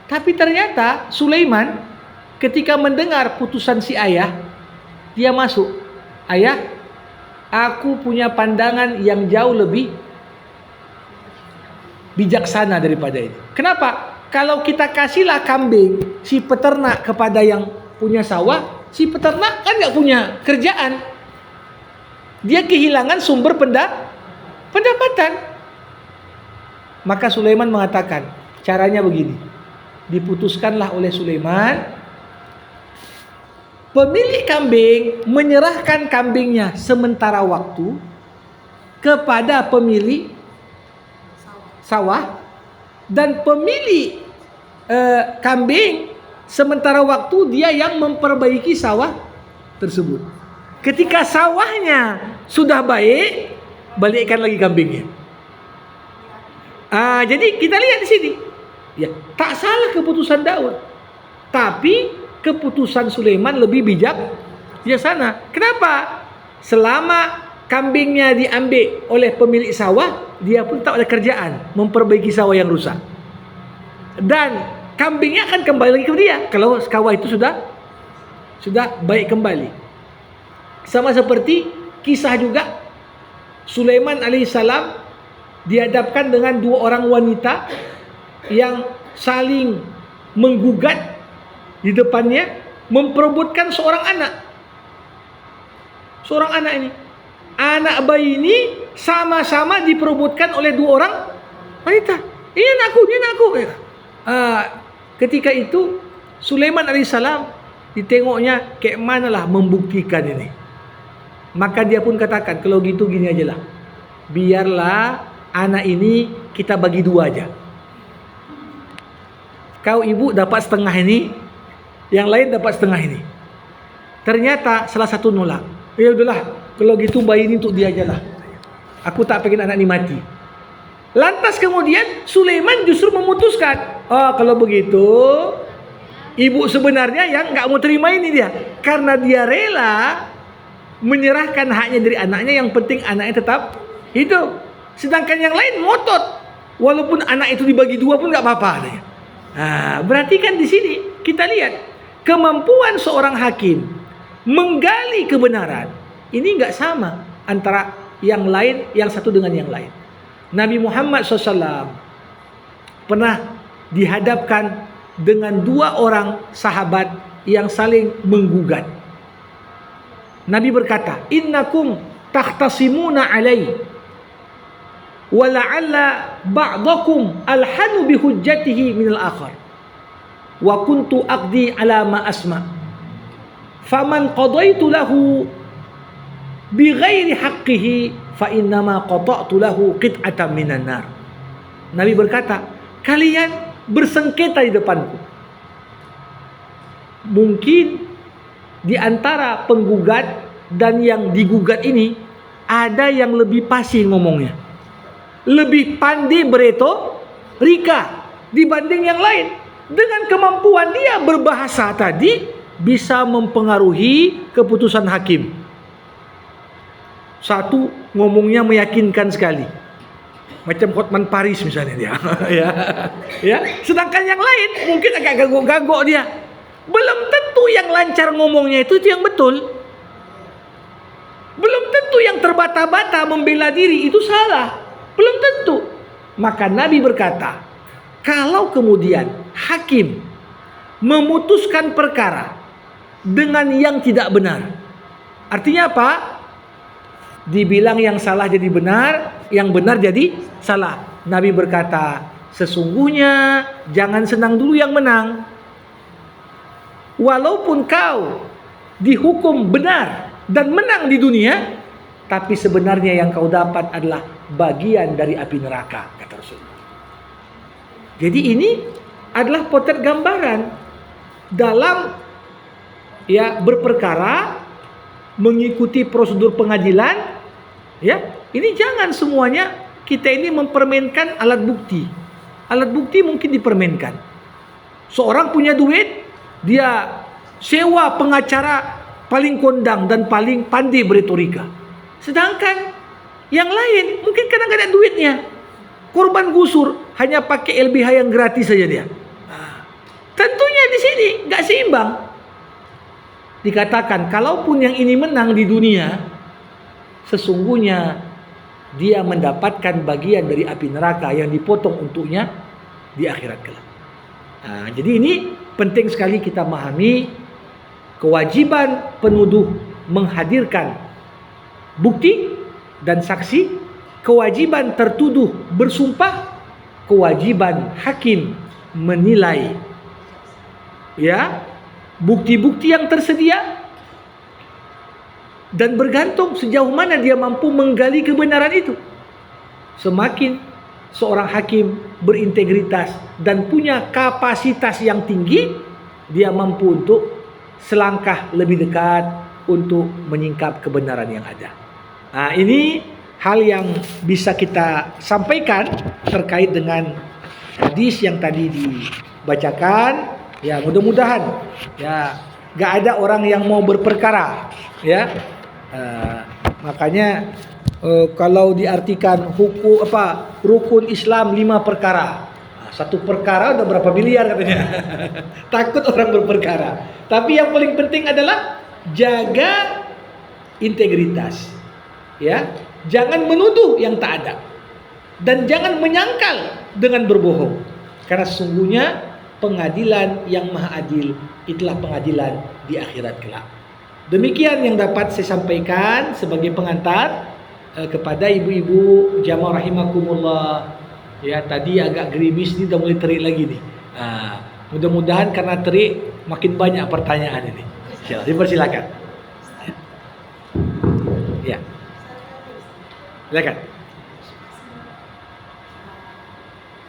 Tapi ternyata Sulaiman ketika mendengar putusan si ayah, dia masuk. Ayah, aku punya pandangan yang jauh lebih bijaksana daripada ini. Kenapa? Kalau kita kasihlah kambing si peternak kepada yang punya sawah, si peternak kan nggak punya kerjaan. Dia kehilangan sumber pendapatan. Maka Sulaiman mengatakan, caranya begini. Diputuskanlah oleh Sulaiman, pemilik kambing menyerahkan kambingnya sementara waktu kepada pemilik sawah, dan pemilik kambing sementara waktu dia yang memperbaiki sawah tersebut. Ketika sawahnya sudah baik, balikkan lagi kambingnya. Jadi kita lihat di sini. Ya, tak salah keputusan Daud, tapi keputusan Sulaiman lebih bijaksana. Kenapa? Selama kambingnya diambil oleh pemilik sawah, dia pun tak ada kerjaan memperbaiki sawah yang rusak. Dan kambingnya akan kembali lagi ke dia kalau sawah itu sudah baik kembali. Sama seperti kisah juga Sulaiman alaihissalam dihadapkan dengan 2 orang wanita yang saling menggugat di depannya, memperebutkan seorang anak. Seorang anak ini, anak bayi ini sama-sama diperebutkan oleh dua orang wanita. Ini anakku, ini anakku. Ketika itu Sulaiman alaihissalam ditengoknya kayak manalah membuktikan ini. Maka dia pun katakan, kalau gitu gini aja lah, biarlah anak ini kita bagi dua aja. Kau ibu dapat setengah ini, yang lain dapat setengah ini. Ternyata salah satu nolak. Ya udahlah, kalau gitu bayi ini untuk dia aja lah. Aku tak pengen anak ini mati. Lantas kemudian Sulaiman justru memutuskan, kalau begitu ibu sebenarnya yang nggak mau terima ini dia, karena dia rela menyerahkan haknya dari anaknya, yang penting anaknya tetap hidup. Sedangkan yang lain ngotot, walaupun anak itu dibagi dua pun nggak apa-apa. Berarti kan di sini kita lihat kemampuan seorang hakim menggali kebenaran ini nggak sama antara yang lain, yang satu dengan yang lain. Nabi Muhammad SAW pernah dihadapkan dengan dua orang sahabat yang saling menggugat. Nabi berkata, innakum takhtasimuna alai wa la'alla ba'dakum alhanu bihujjatihi minal akhar wa kuntu aqdi ala ma asma faman qadaitu lahu bighairi haqqihi fa innama qata'tu lahu qit'atan minan nar. Nabi berkata, kalian bersengketa di depanku. Mungkin di antara penggugat dan yang digugat ini ada yang lebih fasih ngomongnya, lebih pandai beretorika dibanding yang lain. Dengan kemampuan dia berbahasa tadi bisa mempengaruhi keputusan hakim. Satu, ngomongnya meyakinkan sekali, macam Hotman Paris misalnya dia. ya. Sedangkan yang lain mungkin agak gagok-gagok dia. Belum tentu yang lancar ngomongnya itu yang betul. Belum tentu yang terbata-bata membela diri itu salah. Belum tentu. Maka Nabi berkata, kalau kemudian hakim memutuskan perkara dengan yang tidak benar, artinya apa? Dibilang yang salah jadi benar, yang benar jadi salah. Nabi berkata, sesungguhnya jangan senang dulu yang menang. Walaupun kau dihukum benar dan menang di dunia, tapi sebenarnya yang kau dapat adalah bagian dari api neraka, kata Rasulullah. Jadi ini adalah potret gambaran dalam berperkara, mengikuti prosedur pengadilan. Ini jangan semuanya kita ini mempermainkan alat bukti. Alat bukti mungkin dipermainkan. Seorang punya duit, dia sewa pengacara paling kondang dan paling pandai beretorika. Sedangkan yang lain mungkin kadang nggak ada duitnya, korban gusur, hanya pakai LBH yang gratis saja dia. Tentunya di sini nggak seimbang. Dikatakan kalaupun yang ini menang di dunia, sesungguhnya dia mendapatkan bagian dari api neraka yang dipotong untuknya di akhirat kelak. Jadi ini penting sekali kita memahami kewajiban penuduh menghadirkan bukti dan saksi, kewajiban tertuduh bersumpah, kewajiban hakim menilai bukti-bukti yang tersedia, dan bergantung sejauh mana dia mampu menggali kebenaran itu. Semakin seorang hakim berintegritas dan punya kapasitas yang tinggi, dia mampu untuk selangkah lebih dekat untuk menyingkap kebenaran yang ada. Ini hal yang bisa kita sampaikan terkait dengan hadis yang tadi dibacakan. Mudah-mudahan gak ada orang yang mau berperkara. Makanya kalau diartikan rukun Islam 5 perkara, satu perkara udah berapa miliar katanya. Takut orang berperkara. Tapi yang paling penting adalah jaga integritas. Jangan menuduh yang tak ada, dan jangan menyangkal dengan berbohong. Karena sesungguhnya pengadilan yang maha adil, itulah pengadilan di akhirat kelak. Demikian yang dapat saya sampaikan sebagai pengantar kepada ibu-ibu jamaah rahimakumullah. Ya, tadi agak gerimis nih, udah mulai terik lagi nih. Nah, mudah-mudahan karena terik makin banyak pertanyaan ini. Dipersilakan. Ya. Silakan.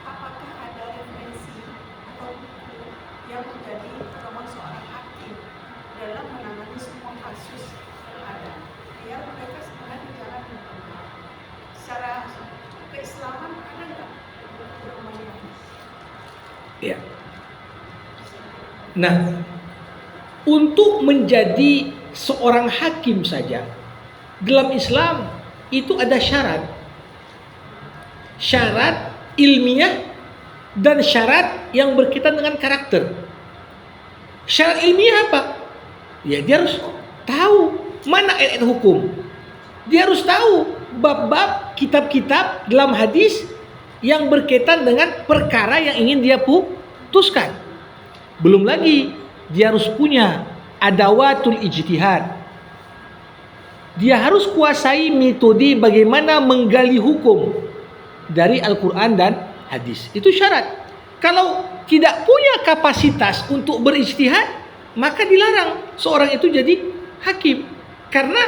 Apakah ada referensi atau buku yang menjadi pedoman seorang hakim dalam menangani semua kasus yang ada, biar mereka sebenarnya jalan hukum? Secara keislaman ada nggak pedomannya? Ya. Nah, untuk menjadi seorang hakim saja dalam Islam itu ada syarat ilmiah dan syarat yang berkaitan dengan karakter. Syarat ilmiah apa? Ya, dia harus tahu mana ayat hukum. Dia harus tahu bab-bab kitab-kitab dalam hadis yang berkaitan dengan perkara yang ingin dia putuskan. Belum lagi dia harus punya adawatul ijtihad. Dia harus kuasai metode bagaimana menggali hukum dari Al-Quran dan hadis. Itu syarat. Kalau tidak punya kapasitas untuk berijtihad, maka dilarang seorang itu jadi hakim. Karena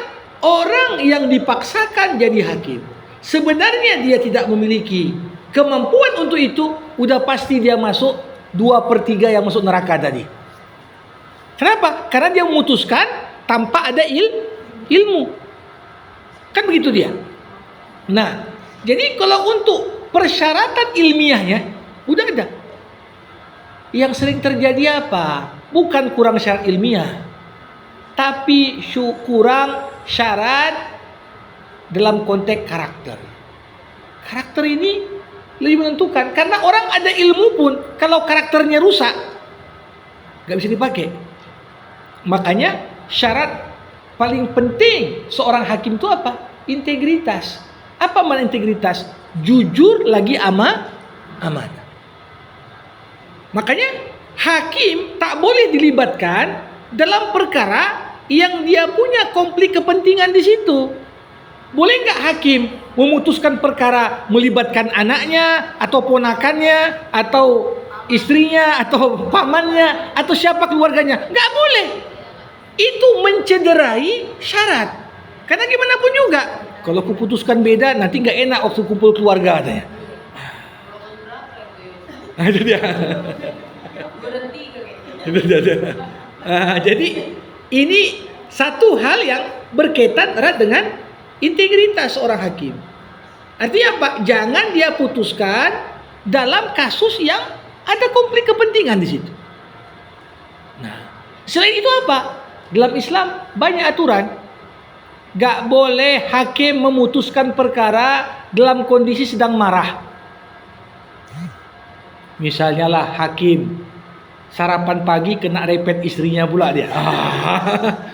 orang yang dipaksakan jadi hakim, sebenarnya dia tidak memiliki kemampuan untuk itu, udah pasti dia masuk 2/3 yang masuk neraka tadi. Kenapa? Karena dia memutuskan tanpa ada ilmu. Kan begitu dia. Nah, jadi kalau untuk persyaratan ilmiahnya udah ada. Yang sering terjadi apa? Bukan kurang syarat ilmiah, tapi kurang syarat dalam konteks karakter. Karakter ini lebih menentukan, karena orang ada ilmu pun kalau karakternya rusak nggak bisa dipakai. Makanya syarat paling penting seorang hakim itu apa? Integritas. Apa makna integritas? Jujur lagi amanah. Makanya hakim tak boleh dilibatkan dalam perkara yang dia punya konflik kepentingan di situ. Boleh nggak hakim memutuskan perkara melibatkan anaknya atau ponakannya atau istrinya atau pamannya atau siapa keluarganya? Nggak boleh. Itu mencederai syarat. Karena gimana pun juga, kalau kuputuskan beda nanti nggak enak waktu kumpul keluarga katanya. Itu dia. Jadi ini satu hal yang berkaitan erat dengan integritas seorang hakim. Artinya apa? Jangan dia putuskan dalam kasus yang ada konflik kepentingan di situ. Nah, selain itu apa? Dalam Islam banyak aturan. Gak boleh hakim memutuskan perkara dalam kondisi sedang marah. Misalnya lah hakim sarapan pagi kena repet istrinya pula dia.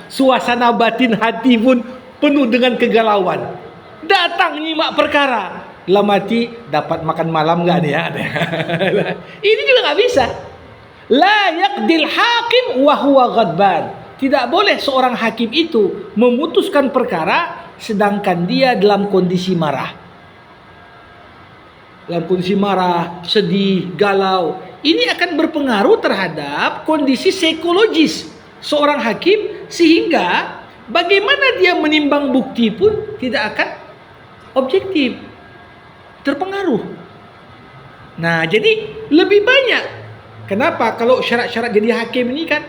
Suasana batin hati pun penuh dengan kegalauan. Datang nyimak perkara. Dalam hati dapat makan malam gak dia? Ini juga gak bisa. La yaqdil hakim wa huwa ghadban. Tidak boleh seorang hakim itu memutuskan perkara sedangkan dia dalam kondisi marah. Dalam kondisi marah, sedih, galau. Ini akan berpengaruh terhadap kondisi psikologis seorang hakim, sehingga bagaimana dia menimbang bukti pun tidak akan objektif, terpengaruh. Nah, jadi lebih banyak. Kenapa? Kalau syarat-syarat jadi hakim ini kan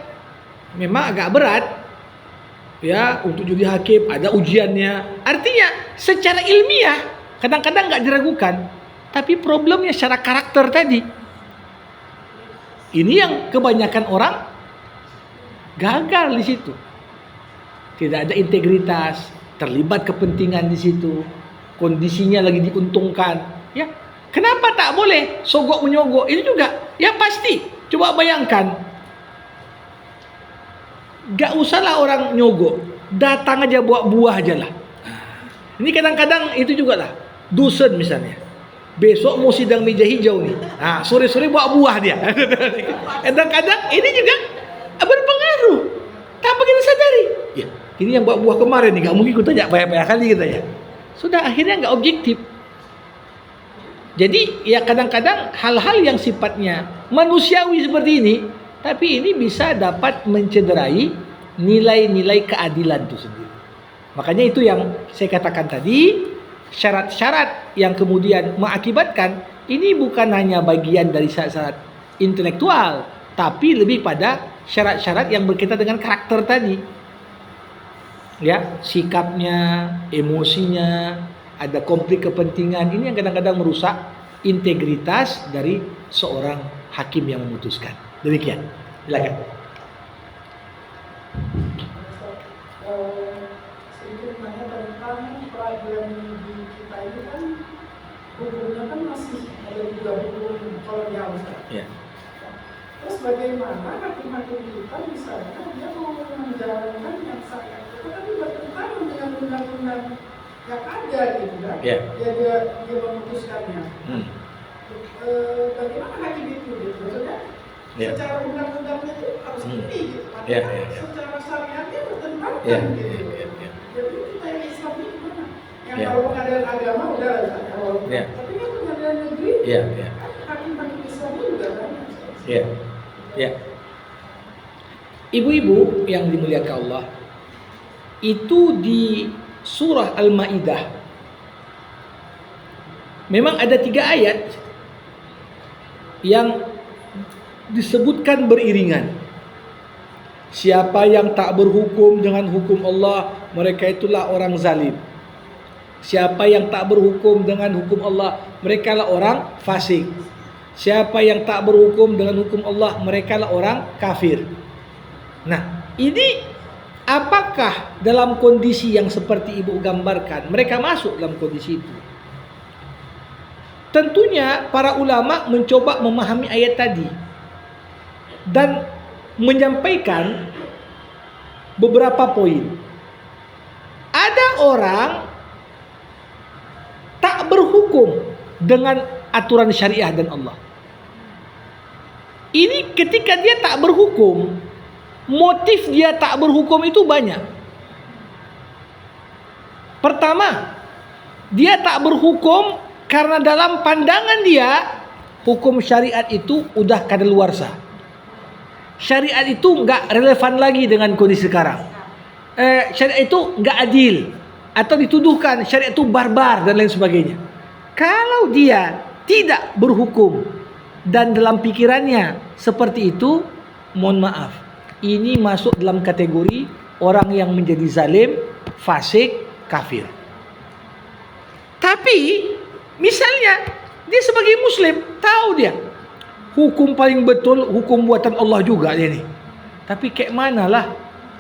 memang agak berat. Ya, untuk jadi hakim ada ujiannya. Artinya secara ilmiah kadang-kadang nggak diragukan. Tapi problemnya secara karakter tadi. Ini yang kebanyakan orang gagal di situ. Tidak ada integritas, terlibat kepentingan di situ. Kondisinya lagi diuntungkan. Ya, kenapa tak boleh sogok menyogok? Ini juga, ya pasti. Coba bayangkan. Gak usahlah orang nyogok, datang aja bawa buah aja lah. Ini kadang-kadang itu juga lah, dusun misalnya. besok mau sidang meja hijau nih. Nah, sore-sore bawa buah dia. Kadang-kadang ini juga berpengaruh. Tanpa kita sadari. Ya, ini yang bawa buah kemarin nih, nggak mungkin kita tanya banyak-banyak kali kita ya. Sudah akhirnya nggak objektif. Jadi ya kadang-kadang hal-hal yang sifatnya manusiawi seperti ini, tapi ini bisa dapat mencederai nilai-nilai keadilan itu sendiri. Makanya itu yang saya katakan tadi, syarat-syarat yang kemudian mengakibatkan ini bukan hanya bagian dari syarat-syarat intelektual, tapi lebih pada syarat-syarat yang berkaitan dengan karakter tadi. Ya, sikapnya, emosinya, ada konflik kepentingan, ini yang kadang-kadang merusak integritas dari seorang hakim yang memutuskan. Demikian. Silakan. Sedikit nanya tentang peradilan di kita ini kan hukumnya kan masih ada juga hukum kolonial. Ya. Terus bagaimana hakim-hakim kita misalnya dia mau menjalankan yang syariat itu tapi bertentangan dengan undang-undang yang ada gitu kan? Ya. Dia memutuskannya. Bagaimana hakim itu gitu? Maksudnya Ya. secara undang-undangnya itu harus ini gitu. Ya, Padahal ya, ya. secara syariatnya bertentangan Ya, gitu. ya, ya. Jadi kita yang Islam ini gimana? Yang Ya. kalau pengadilan agama udah lah kalau. Ya. Tapi kan pengadilan negeri, Ya, ya. kan hakim-hakim Islam itu juga banyak. Ya. Ya. Ibu-ibu yang dimuliakan Allah, itu di surah Al-Maidah memang ada 3 ayat yang disebutkan beriringan. Siapa yang tak berhukum dengan hukum Allah, mereka itulah orang zalim. Siapa yang tak berhukum dengan hukum Allah, mereka lah orang fasik. Siapa yang tak berhukum dengan hukum Allah, mereka lah orang kafir. Nah, ini apakah dalam kondisi yang seperti ibu gambarkan, mereka masuk dalam kondisi itu? Tentunya para ulama mencoba memahami ayat tadi dan menyampaikan beberapa poin. Ada orang tak berhukum dengan aturan syariah dan Allah. Ini ketika dia tak berhukum, motif dia tak berhukum itu banyak. Pertama, dia tak berhukum karena dalam pandangan dia hukum syariat itu udah kadaluarsa. Syariat itu nggak relevan lagi dengan kondisi sekarang. Syariat itu nggak adil atau dituduhkan syariat itu barbar dan lain sebagainya. Kalau dia tidak berhukum dan dalam pikirannya seperti itu, mohon maaf, ini masuk dalam kategori orang yang menjadi zalim, fasik, kafir. Tapi misalnya dia sebagai muslim tahu dia hukum paling betul hukum buatan Allah juga dia nih. Tapi kayak mana lah,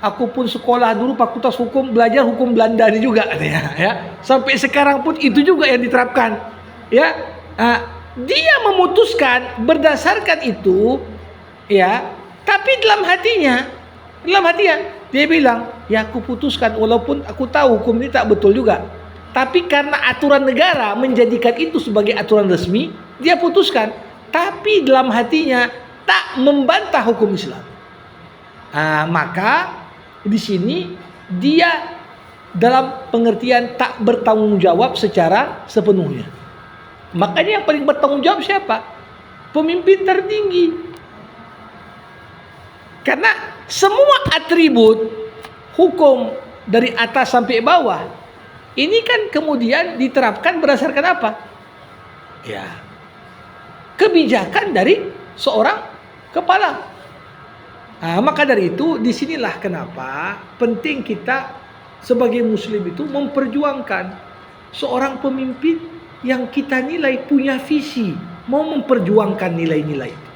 aku pun sekolah dulu fakultas hukum, belajar hukum Belanda ini juga ya. Sampai sekarang pun itu juga yang diterapkan. Ya. Dia memutuskan berdasarkan itu ya, tapi dalam hatinya dia bilang, ya aku putuskan walaupun aku tahu hukum ini tak betul juga. Tapi karena aturan negara menjadikan itu sebagai aturan resmi, dia putuskan. Tapi dalam hatinya tak membantah hukum Islam. Maka di sini dia dalam pengertian tak bertanggung jawab secara sepenuhnya. Makanya yang paling bertanggung jawab siapa? Pemimpin tertinggi. Karena semua atribut hukum dari atas sampai bawah ini kan kemudian diterapkan berdasarkan apa? Ya, kebijakan dari seorang kepala. Maka dari itu disinilah kenapa penting kita sebagai muslim itu memperjuangkan seorang pemimpin yang kita nilai punya visi, mau memperjuangkan nilai-nilai itu.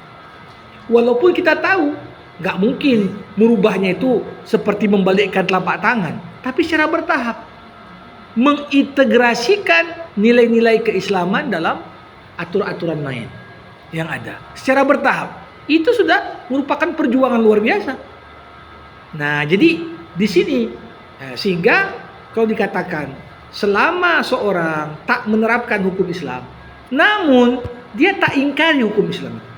Walaupun kita tahu gak mungkin merubahnya itu seperti membalikkan telapak tangan, tapi secara bertahap mengintegrasikan nilai-nilai keislaman dalam aturan-aturan main yang ada secara bertahap. Itu sudah merupakan perjuangan luar biasa. Nah, jadi di sini sehingga kalau dikatakan selama seorang tak menerapkan hukum Islam, Namun dia tak ingkari hukum Islam itu.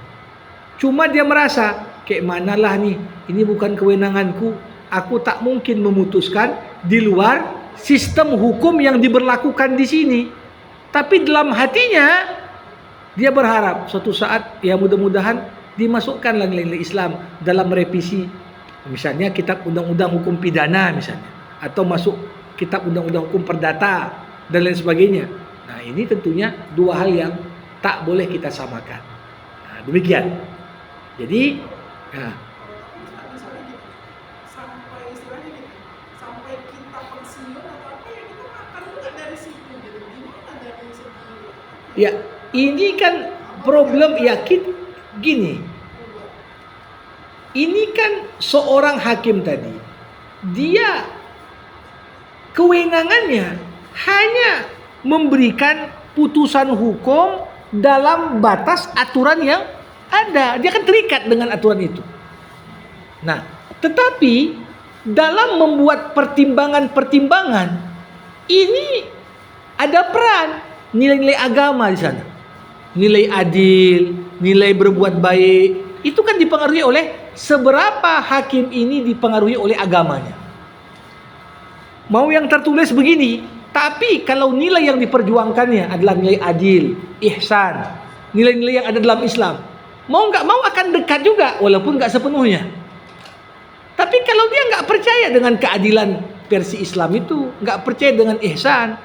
Cuma dia merasa kayak manalah nih, ini bukan kewenanganku. Aku tak mungkin memutuskan di luar sistem hukum yang diberlakukan di sini. Tapi dalam hatinya dia berharap suatu saat ya mudah-mudahan dimasukkanlah nilai-nilai Islam dalam revisi, misalnya kitab undang-undang hukum pidana misalnya, atau masuk kitab undang-undang hukum perdata dan lain sebagainya. Nah, ini tentunya dua hal yang tak boleh kita samakan. Nah, demikian. Jadi, nah, Misalnya gitu, sampai istilahnya gitu, sampai kita pensiun atau apa ya kita makan juga dari situ gitu. Gimana dari segi ya ini kan problem ya gini. Ini kan seorang hakim tadi, dia kewenangannya hanya memberikan putusan hukum dalam batas aturan yang ada. Dia kan terikat dengan aturan itu. Nah, tetapi dalam membuat pertimbangan-pertimbangan ini ada peran nilai-nilai agama di sana. Nilai adil, nilai berbuat baik, itu kan dipengaruhi oleh seberapa hakim ini dipengaruhi oleh agamanya. Mau yang tertulis begini, tapi kalau nilai yang diperjuangkannya adalah nilai adil, ihsan, nilai-nilai yang ada dalam Islam, mau nggak mau akan dekat juga, walaupun nggak sepenuhnya. Tapi kalau dia nggak percaya dengan keadilan versi Islam itu, nggak percaya dengan ihsan,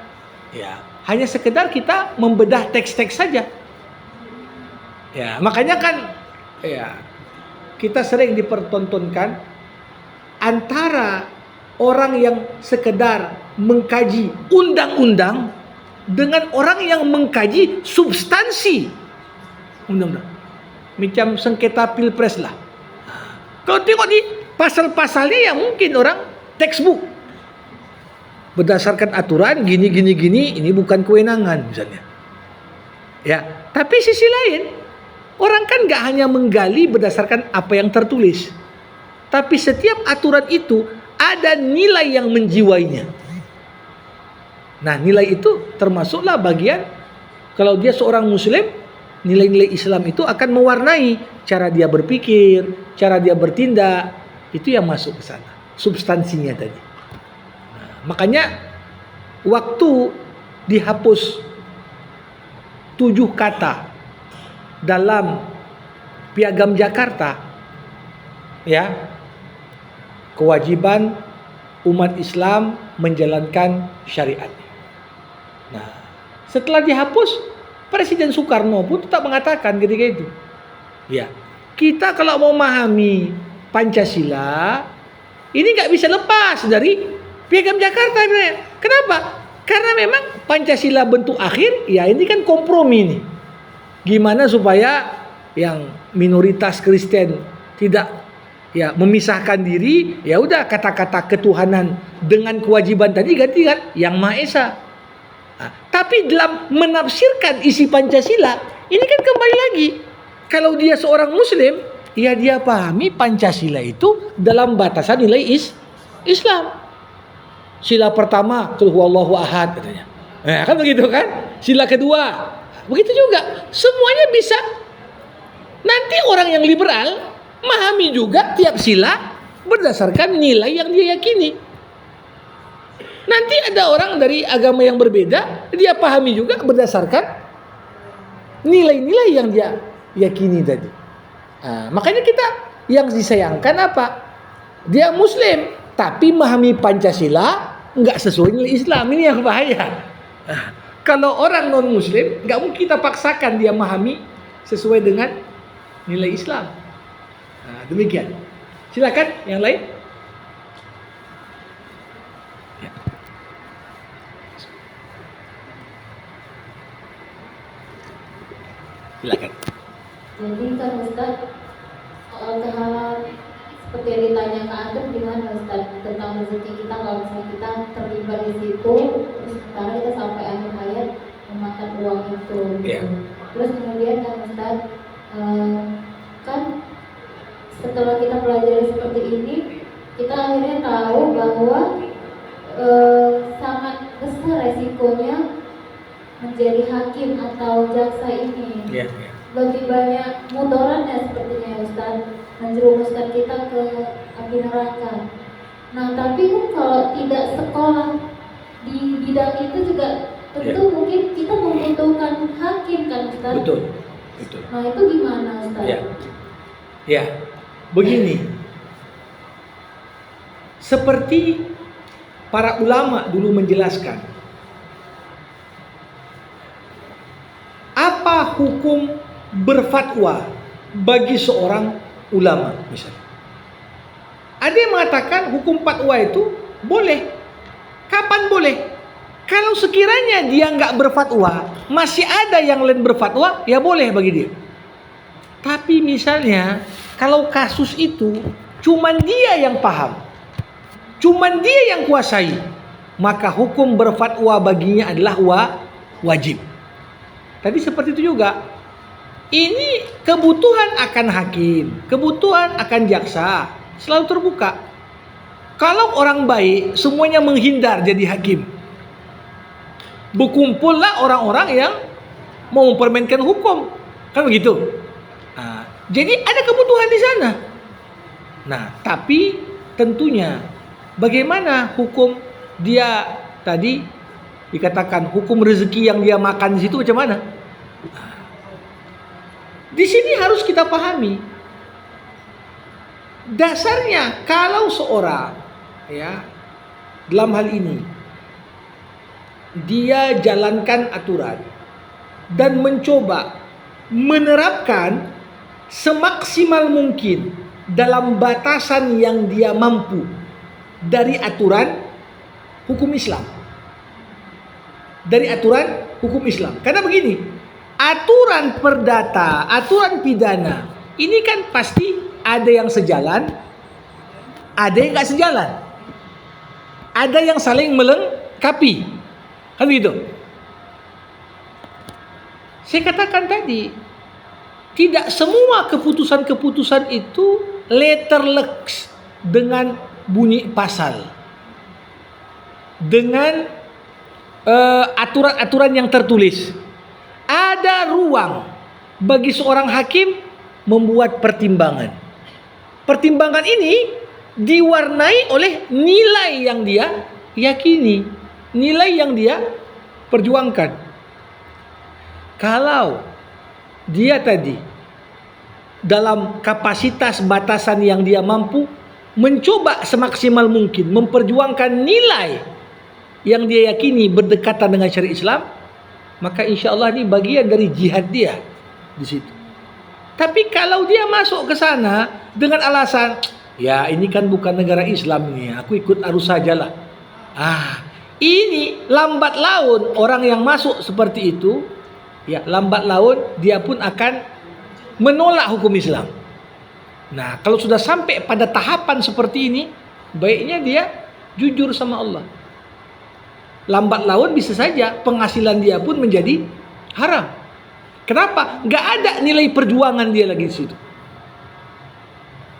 ya hanya sekedar kita membedah teks-teks saja. Ya, makanya kan ya kita sering dipertontonkan antara orang yang sekedar mengkaji undang-undang dengan orang yang mengkaji substansi undang-undang. Macam sengketa pilpres lah. Kalau tengok di pasal-pasalnya ya mungkin orang textbook. Berdasarkan aturan gini, ini bukan kewenangan misalnya. Ya, tapi sisi lain orang kan nggak hanya menggali berdasarkan apa yang tertulis, tapi setiap aturan itu ada nilai yang menjiwainya. Nah, nilai itu termasuklah bagian kalau dia seorang muslim, nilai-nilai Islam itu akan mewarnai cara dia berpikir, cara dia bertindak, itu yang masuk ke sana, substansinya tadi. Nah, makanya waktu dihapus 7 kata dalam Piagam Jakarta, ya, kewajiban umat Islam menjalankan syariat. Nah, setelah dihapus, Presiden Soekarno pun tetap mengatakan ketika itu, ya, kita kalau mau memahami Pancasila, ini nggak bisa lepas dari Piagam Jakarta. Kenapa? Karena memang Pancasila bentuk akhir, ya ini kan kompromi nih. Gimana supaya yang minoritas Kristen tidak ya memisahkan diri, ya udah kata-kata ketuhanan dengan kewajiban tadi gantikan yang Maha Esa. Nah, tapi dalam menafsirkan isi Pancasila ini kan kembali lagi, kalau dia seorang muslim ya dia pahami Pancasila itu dalam batasan nilai Islam. Sila pertama qul huwallahu ahad katanya. Nah, kan begitu kan? Sila kedua begitu juga, semuanya bisa. Nanti orang yang liberal memahami juga tiap sila berdasarkan nilai yang dia yakini. Nanti ada orang dari agama yang berbeda, dia pahami juga berdasarkan nilai-nilai yang dia yakini tadi. Nah, makanya kita yang disayangkan apa? Dia muslim, tapi memahami Pancasila nggak sesuai nilai Islam. Ini yang bahaya. Nah, kalau orang non muslim nggak mungkin kita paksakan dia memahami sesuai dengan nilai Islam. Nah, demikian. Silakan yang lain. Ya. Silakan. Jadi kan Ustaz, seperti yang ditanya ke Antum, gimana Ustaz tentang rezeki kita kalau misalnya kita terlibat di situ, terus sekarang kita sampai akhir hayat memakan uang itu. Yeah. Terus kemudian kan Ustaz, kan setelah kita pelajari seperti ini, kita akhirnya tahu bahwa sangat besar resikonya menjadi hakim atau jaksa ini Ya. lebih banyak mudaratnya sepertinya ya Ustaz, menjerumuskan kita ke api neraka. Nah tapi kan kalau tidak sekolah di bidang itu juga tentu mungkin kita membutuhkan hakim kan Ustaz. Betul. Betul. Nah itu gimana Ustaz? Ya. Ya. Begini. Seperti para ulama dulu menjelaskan, apa hukum berfatwa bagi seorang ulama misalnya. Ada yang mengatakan hukum fatwa itu boleh. Kapan boleh? Kalau sekiranya dia nggak berfatwa, masih ada yang lain berfatwa, ya boleh bagi dia. Tapi misalnya kalau kasus itu cuman dia yang paham, cuman dia yang kuasai, maka hukum berfatwa baginya adalah wajib. Tapi seperti itu juga, ini kebutuhan akan hakim, kebutuhan akan jaksa selalu terbuka. Kalau orang baik semuanya menghindar jadi hakim, berkumpullah orang-orang yang mau mempermainkan hukum, kan begitu. Nah, jadi ada kebutuhan di sana. Nah, tapi tentunya bagaimana hukum dia tadi dikatakan hukum rezeki yang dia makan di situ macam mana? Di sini harus kita pahami. Dasarnya kalau seorang ya dalam hal ini dia jalankan aturan dan mencoba menerapkan semaksimal mungkin dalam batasan yang dia mampu dari aturan hukum Islam. Dari aturan hukum Islam. Karena begini, aturan perdata, aturan pidana, ini kan pasti ada yang sejalan, ada yang nggak sejalan. Ada yang saling melengkapi. Kan begitu? Saya katakan tadi, tidak semua keputusan-keputusan itu letterleks dengan bunyi pasal. Dengan aturan-aturan yang tertulis. Ada ruang bagi seorang hakim membuat pertimbangan. Pertimbangan ini diwarnai oleh nilai yang dia yakini, nilai yang dia perjuangkan. Kalau dia tadi dalam kapasitas batasan yang dia mampu mencoba semaksimal mungkin memperjuangkan nilai yang dia yakini berdekatan dengan syariat Islam, maka insya Allah ini bagian dari jihad dia di situ. Tapi kalau dia masuk ke sana dengan alasan, ya ini kan bukan negara Islam ini, aku ikut arus sajalah. Ini lambat laun orang yang masuk seperti itu, ya lambat laun dia pun akan menolak hukum Islam. Nah, kalau sudah sampai pada tahapan seperti ini, baiknya dia jujur sama Allah. Lambat laun bisa saja penghasilan dia pun menjadi haram. Kenapa? Nggak ada nilai perjuangan dia lagi di situ.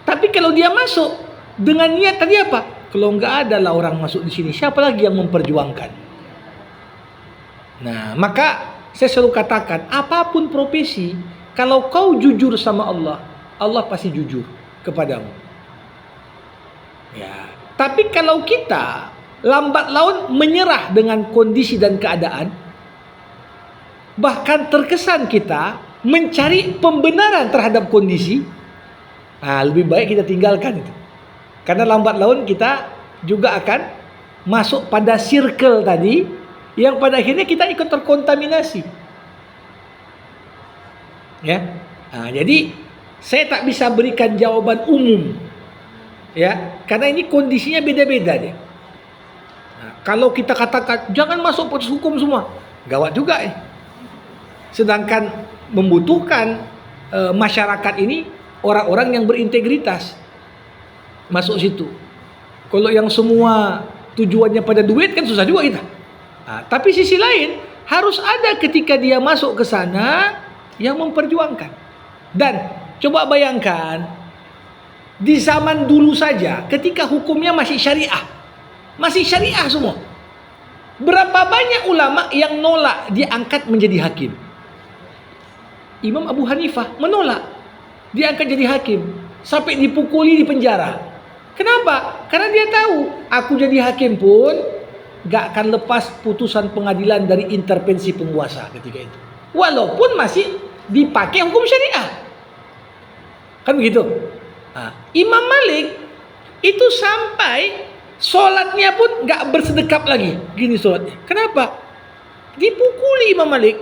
Tapi kalau dia masuk dengan niat tadi apa? Kalau nggak ada lah orang masuk di sini, siapa lagi yang memperjuangkan? Nah, maka saya selalu katakan, apapun profesi, kalau kau jujur sama Allah, Allah pasti jujur kepadamu. Ya, tapi kalau kita lambat laun menyerah dengan kondisi dan keadaan, bahkan terkesan kita mencari pembenaran terhadap kondisi, lebih baik kita tinggalkan itu. Karena lambat laun kita juga akan masuk pada circle tadi yang pada akhirnya kita ikut terkontaminasi. Ya, jadi saya tak bisa berikan jawaban umum, ya, karena ini kondisinya beda-beda deh. Kalau kita katakan jangan masuk proses hukum semua, gawat juga ya. Sedangkan membutuhkan masyarakat ini orang-orang yang berintegritas masuk situ. Kalau yang semua tujuannya pada duit kan susah juga kita. Tapi sisi lain harus ada ketika dia masuk ke sana yang memperjuangkan. Dan coba bayangkan di zaman dulu saja ketika hukumnya masih syariah semua. Berapa banyak ulama yang nolak diangkat menjadi hakim? Imam Abu Hanifah menolak diangkat jadi hakim, sampai dipukuli di penjara. Kenapa? Karena dia tahu, aku jadi hakim pun gak akan lepas putusan pengadilan dari intervensi penguasa ketika itu. Walaupun masih dipakai hukum syariah. Kan begitu? Nah, Imam Malik itu sampai sholatnya pun gak bersedekap lagi. Gini sholatnya. Kenapa? Dipukuli Imam Malik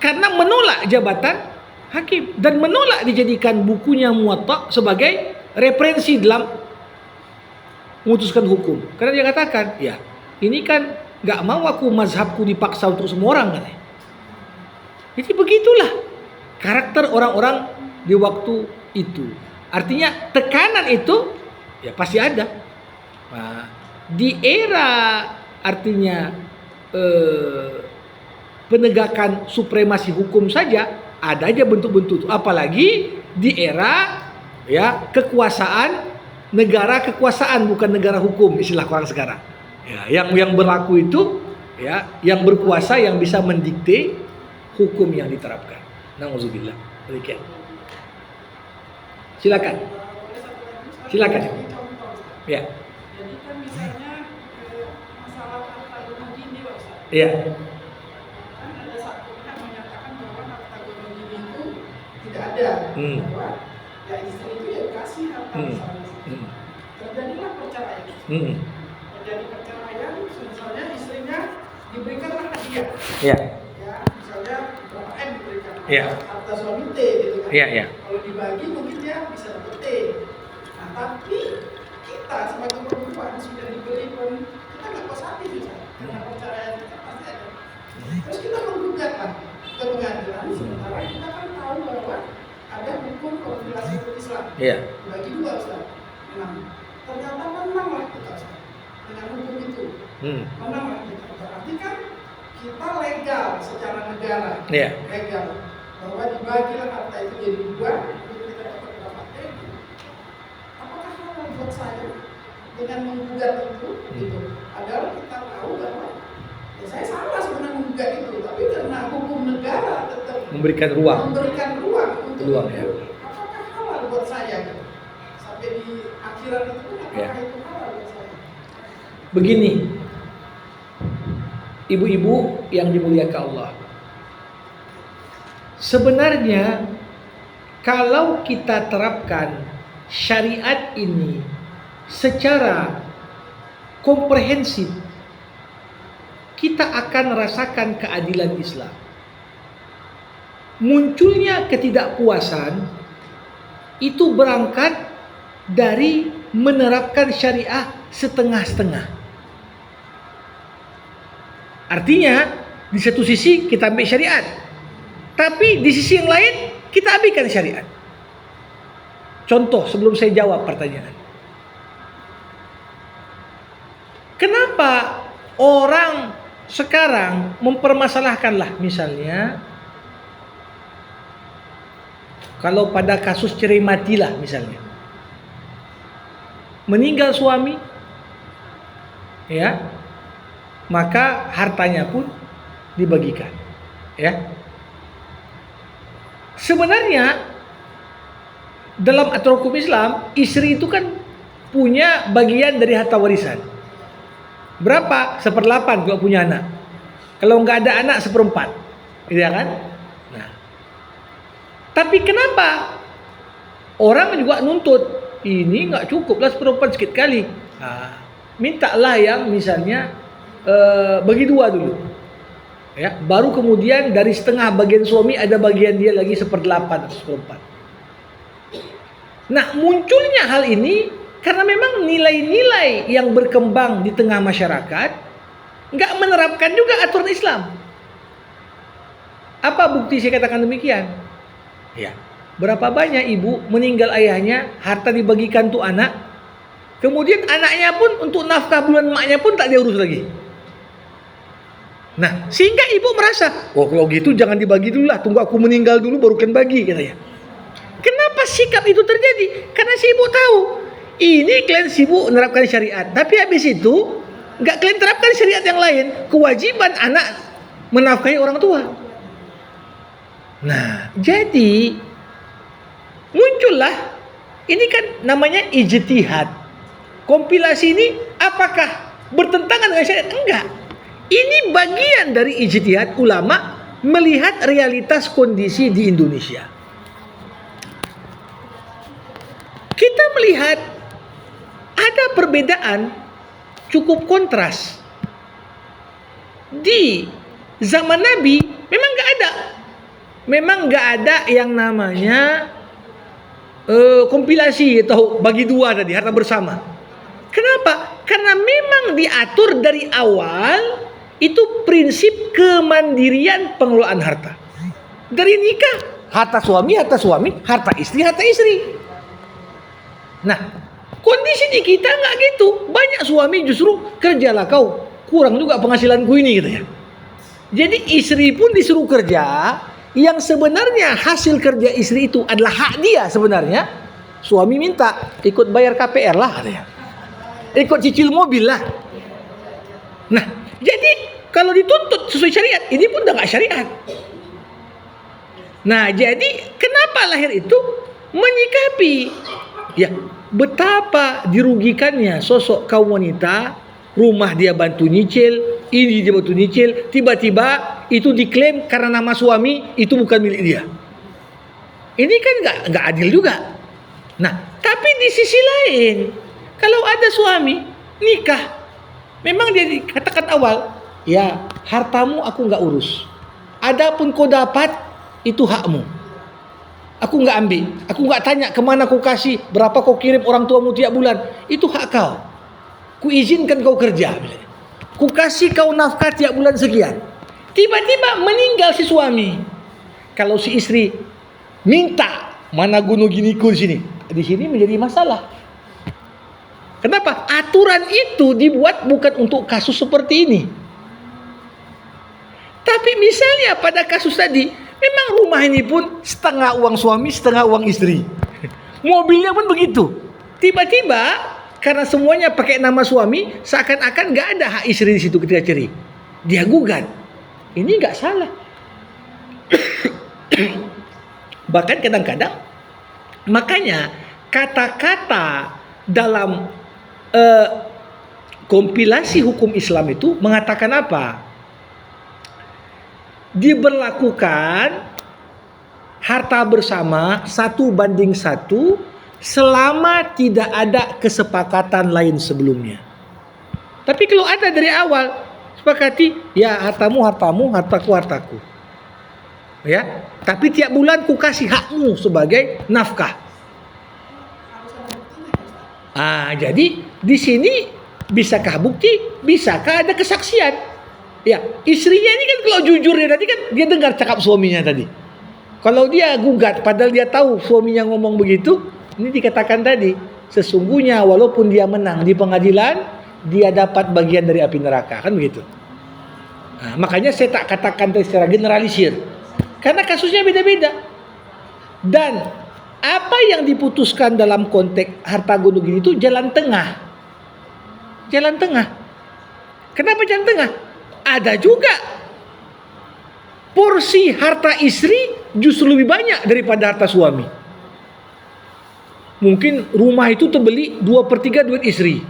karena menolak jabatan hakim dan menolak dijadikan bukunya Muwatta sebagai referensi dalam memutuskan hukum. Karena dia katakan, ya ini kan gak mau aku mazhabku dipaksa untuk semua orang, katanya. Jadi begitulah karakter orang-orang di waktu itu. Artinya tekanan itu ya pasti ada. Nah, di era artinya penegakan supremasi hukum saja ada aja bentuk-bentuk itu. Apalagi di era ya kekuasaan, negara kekuasaan bukan negara hukum istilah orang sekarang. Ya, yang berlaku itu ya yang berkuasa yang bisa mendikte hukum yang diterapkan. Nauzubillah. Demikian. Silakan. Silakan. Ya. Jadi kan misalnya masalah harta gono gini Pak Ustaz. Iya. Kan ada satu pihak menyatakan bahwa harta gono gini itu tidak ada. Bahwa ya istri itu ya kasih harta misalnya. Terjadilah perceraian. Terjadi perceraian, misalnya istrinya diberikanlah hadiah. Iya. Ya, misalnya berapa M diberikan. Iya. Harta suami T gitu kan. Iya, iya. Kalau dibagi mungkin dia bisa dapat T. Nah, tapi kita sebagai perempuan sudah diberi pun kita nggak puas hati juga karena perceraian kita pasti ada. Terus kita menggugat lah ke pengadilan, sementara kita kan tahu bahwa ada hukum konfirmasi Islam. Iya. Dibagi dua Ustaz. Menang. Ternyata menanglah kita Ustaz dengan hukum itu. Menanglah kita. Berarti kan kita legal secara negara. Iya. Legal bahwa dibagilah harta itu jadi dua untuk kita dapat berapa T. Apakah halal buat saya dengan menggugat itu gitu? Padahal kita tahu bahwa ya saya salah sebenarnya menggugat itu, tapi karena hukum negara tetap Memberikan ruang. untuk Ruang, itu. ya. Apakah halal buat saya gitu? Sampai di akhirat itu pun apakah Ya. itu halal buat saya? Begini, ibu-ibu yang dimuliakan Allah. Sebenarnya kalau kita terapkan syariat ini secara komprehensif, kita akan rasakan keadilan Islam. Munculnya ketidakpuasan itu berangkat dari menerapkan syariah setengah-setengah. Artinya di satu sisi kita ambil syariat, tapi di sisi yang lain kita abaikan syariat. Contoh sebelum saya jawab pertanyaan. Kenapa orang sekarang mempermasalahkanlah misalnya kalau pada kasus cerai mati lah misalnya. Meninggal suami ya, maka hartanya pun dibagikan ya. Sebenarnya dalam aturan hukum Islam, istri itu kan punya bagian dari harta warisan. Berapa? 1/8 kalau punya anak. Kalau nggak ada anak 1/4, ya kan? Nah, tapi kenapa orang juga nuntut ini nggak cukup lah 1/4 sedikit kali? Nah, mintalah yang misalnya bagi dua dulu. Ya, baru kemudian dari setengah bagian suami ada bagian dia lagi 1/8 atau 1/4. Nah, munculnya hal ini karena memang nilai-nilai yang berkembang di tengah masyarakat nggak menerapkan juga aturan Islam. Apa bukti saya katakan demikian? Ya, berapa banyak ibu meninggal ayahnya, harta dibagikan untuk anak, kemudian anaknya pun untuk nafkah bulan maknya pun tak diurus lagi. Nah, sehingga ibu merasa, oh kalau gitu jangan dibagi dulu lah, tunggu aku meninggal dulu baru kan bagi, katanya. Kenapa sikap itu terjadi? Karena si ibu tahu, ini kalian sibuk menerapkan syariat, tapi habis itu nggak kalian terapkan syariat yang lain, kewajiban anak menafkahi orang tua. Nah, jadi muncullah ini kan namanya ijtihad. Kompilasi ini apakah bertentangan dengan syariat? Enggak. Ini bagian dari ijtihad ulama melihat realitas kondisi di Indonesia. Kita melihat ada perbedaan cukup kontras. Di zaman Nabi memang nggak ada. Memang nggak ada yang namanya kompilasi atau bagi dua tadi, harta bersama. Kenapa? Karena memang diatur dari awal itu prinsip kemandirian pengelolaan harta. Dari nikah, harta suami, harta istri. Nah, kondisi di kita nggak gitu. Banyak suami justru kerjalah kau, kurang juga penghasilanku ini gitu ya. Jadi istri pun disuruh kerja, yang sebenarnya hasil kerja istri itu adalah hak dia sebenarnya. Suami minta ikut bayar KPR lah katanya, ikut cicil mobil lah. Nah, jadi kalau dituntut sesuai syariat, ini pun udah nggak syariat. Nah, jadi kenapa lahir itu menyikapi ya betapa dirugikannya sosok kaum wanita. Rumah dia bantu nyicil, ini dia bantu nyicil, tiba-tiba itu diklaim karena nama suami itu bukan milik dia. Ini kan nggak adil juga. Nah, tapi di sisi lain, kalau ada suami nikah, memang dia dikatakan awal, ya hartamu aku nggak urus. Adapun kau dapat itu hakmu. Aku nggak ambil, aku nggak tanya kemana kau kasih, berapa kau kirim orang tuamu tiap bulan, itu hak kau. Ku izinkan kau kerja, ku kasih kau nafkah tiap bulan sekian. Tiba-tiba meninggal si suami. Kalau si istri minta, mana gunung giniku di sini menjadi masalah. Kenapa? Aturan itu dibuat bukan untuk kasus seperti ini. Tapi misalnya pada kasus tadi, memang rumah ini pun setengah uang suami, setengah uang istri. Mobilnya pun begitu. Tiba-tiba karena semuanya pakai nama suami, seakan-akan nggak ada hak istri di situ ketika cerai. Dia gugat. Ini nggak salah. Bahkan kadang-kadang, makanya kata-kata dalam kompilasi hukum Islam itu mengatakan apa? Diberlakukan harta bersama 1:1 selama tidak ada kesepakatan lain sebelumnya. Tapi kalau ada dari awal sepakati, ya hartamu, hartaku. Ya, tapi tiap bulan ku kasih hakmu sebagai nafkah. Jadi di sini bisakah bukti? Bisakah ada kesaksian? Ya, istrinya ini kan kalau jujur dia tadi kan dia dengar cakap suaminya tadi. Kalau dia gugat padahal dia tahu suaminya ngomong begitu, ini dikatakan tadi, sesungguhnya walaupun dia menang di pengadilan, dia dapat bagian dari api neraka, kan begitu. Makanya saya tak katakan secara generalisir, karena kasusnya beda-beda. Dan apa yang diputuskan dalam konteks harta gunung gini itu jalan tengah. Jalan tengah. Kenapa jalan tengah? Ada juga porsi harta istri justru lebih banyak daripada harta suami. Mungkin rumah itu terbeli 2/3 duit istri,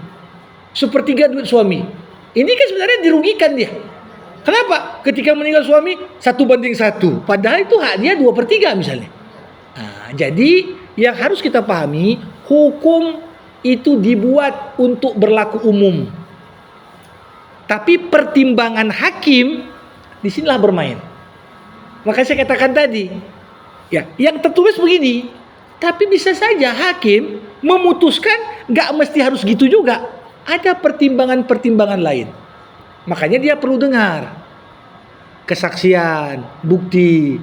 1/3 duit suami. Ini kan sebenarnya dirugikan dia. Kenapa? Ketika meninggal suami 1:1, padahal itu hak dia 2/3 misalnya. Jadi yang harus kita pahami, hukum itu dibuat untuk berlaku umum. Tapi pertimbangan hakim disinilah bermain. Maka saya katakan tadi, ya, yang tertulis begini. Tapi bisa saja hakim memutuskan nggak mesti harus gitu juga. Ada pertimbangan-pertimbangan lain. Makanya dia perlu dengar kesaksian, bukti.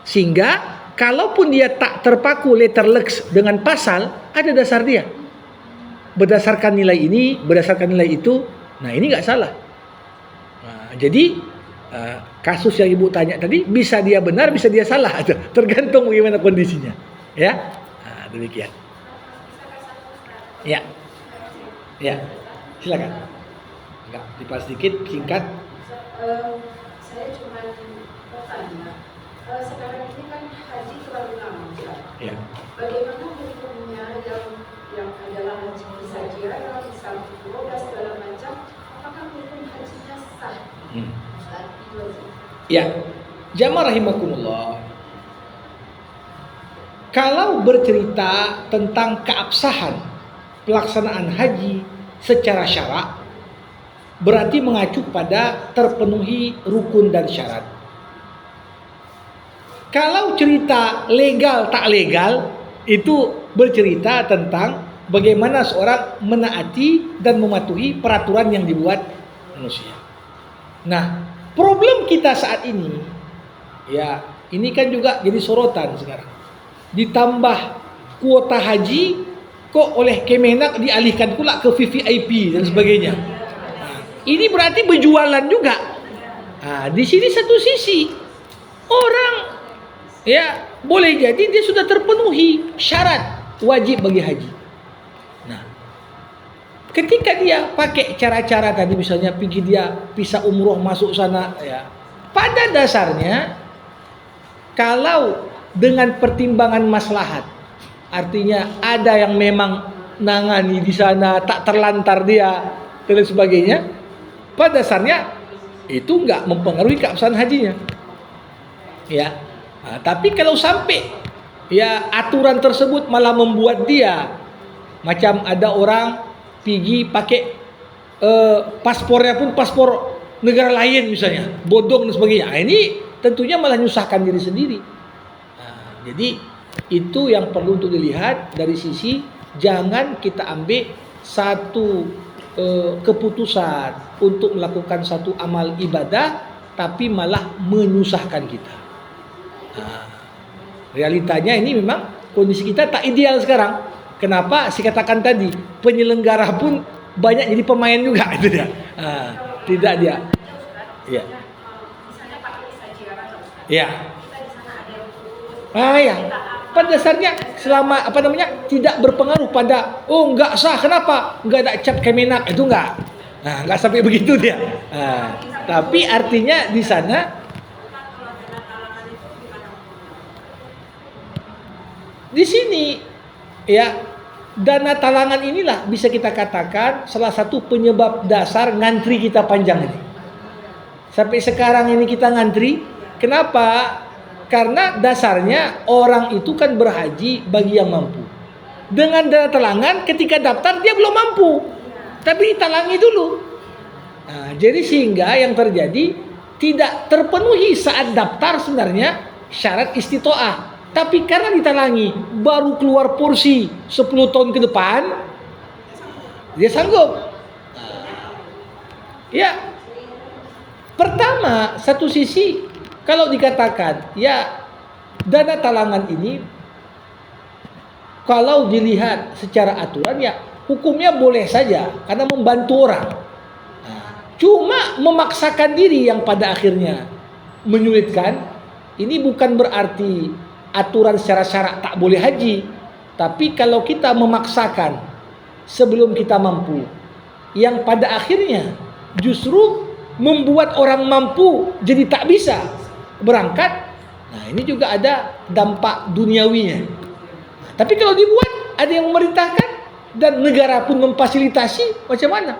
Sehingga kalaupun dia tak terpaku letter lex dengan pasal, ada dasar dia. Berdasarkan nilai ini, berdasarkan nilai itu. Nah, ini nggak salah. Jadi kasus yang ibu tanya tadi, bisa dia benar, bisa dia salah. Tergantung bagaimana kondisinya. Ya, demikian. Ya, silakan. Enggak. Dipas sedikit, singkat. Saya cuma bertanya, sekarang ini kan haji terlalu lama, Ustaz. Ya. Bagaimana hukumnya yang adalah haji bisa ziarah, bisa berobat segala macam, apakah hukum hajinya sah? Ustaz, itu aja. Ya, jamaah rahimakumullah. Kalau bercerita tentang keabsahan pelaksanaan haji secara syarak, berarti mengacu pada terpenuhi rukun dan syarat. Kalau cerita legal tak legal, itu bercerita tentang bagaimana seorang menaati dan mematuhi peraturan yang dibuat manusia. Nah, problem kita saat ini, ya ini kan juga jadi sorotan sekarang. Ditambah kuota haji, kok oleh Kemenak dialihkan pula ke VVIP dan sebagainya. Nah, ini berarti berjualan juga. Nah, di sini satu sisi orang, ya boleh jadi dia sudah terpenuhi syarat wajib bagi haji. Nah, ketika dia pakai cara-cara tadi, misalnya pergi dia pisah umroh masuk sana, ya pada dasarnya kalau dengan pertimbangan maslahat, artinya ada yang memang nangani di sana, tak terlantar dia dan sebagainya, pada dasarnya itu enggak mempengaruhi keabsahan hajinya. Ya. Nah, tapi kalau sampai ya aturan tersebut malah membuat dia, macam ada orang pergi pakai paspornya pun paspor negara lain misalnya, bodong dan sebagainya. Nah, ini tentunya malah nyusahkan diri sendiri. Nah, jadi itu yang perlu untuk dilihat dari sisi jangan kita ambil satu keputusan untuk melakukan satu amal ibadah tapi malah menyusahkan kita. Nah, realitanya ini memang kondisi kita tak ideal sekarang. Kenapa? Saya katakan tadi, penyelenggara pun banyak jadi pemain juga itu dia. Nah, tidak dia. Ya. Misalnya pakai visa ziarah, Ya. kita di sana ada yang kurus. Ya. Pada dasarnya selama tidak berpengaruh pada enggak sah, kenapa? Enggak ada cap Kemenak, itu enggak. Nah, enggak sampai begitu dia. Nah, tapi artinya di sana di sini ya dana talangan inilah bisa kita katakan salah satu penyebab dasar ngantri kita panjang ini. Sampai sekarang ini kita ngantri. Kenapa? Karena dasarnya orang itu kan berhaji bagi yang mampu. Dengan dana talangan ketika daftar dia belum mampu, tapi ditalangi dulu. Nah, jadi sehingga yang terjadi tidak terpenuhi saat daftar sebenarnya syarat istitoah. Tapi karena ditalangi baru keluar porsi 10 tahun ke depan, dia sanggup. Ya, pertama satu sisi kalau dikatakan ya dana talangan ini kalau dilihat secara aturan ya hukumnya boleh saja karena membantu orang. Cuma memaksakan diri yang pada akhirnya menyulitkan. Ini bukan berarti aturan secara syarak tak boleh haji, tapi kalau kita memaksakan sebelum kita mampu, yang pada akhirnya justru membuat orang mampu jadi tak bisa berangkat. Nah, ini juga ada dampak duniawinya. Nah, tapi kalau dibuat ada yang memerintahkan dan negara pun memfasilitasi, macam mana?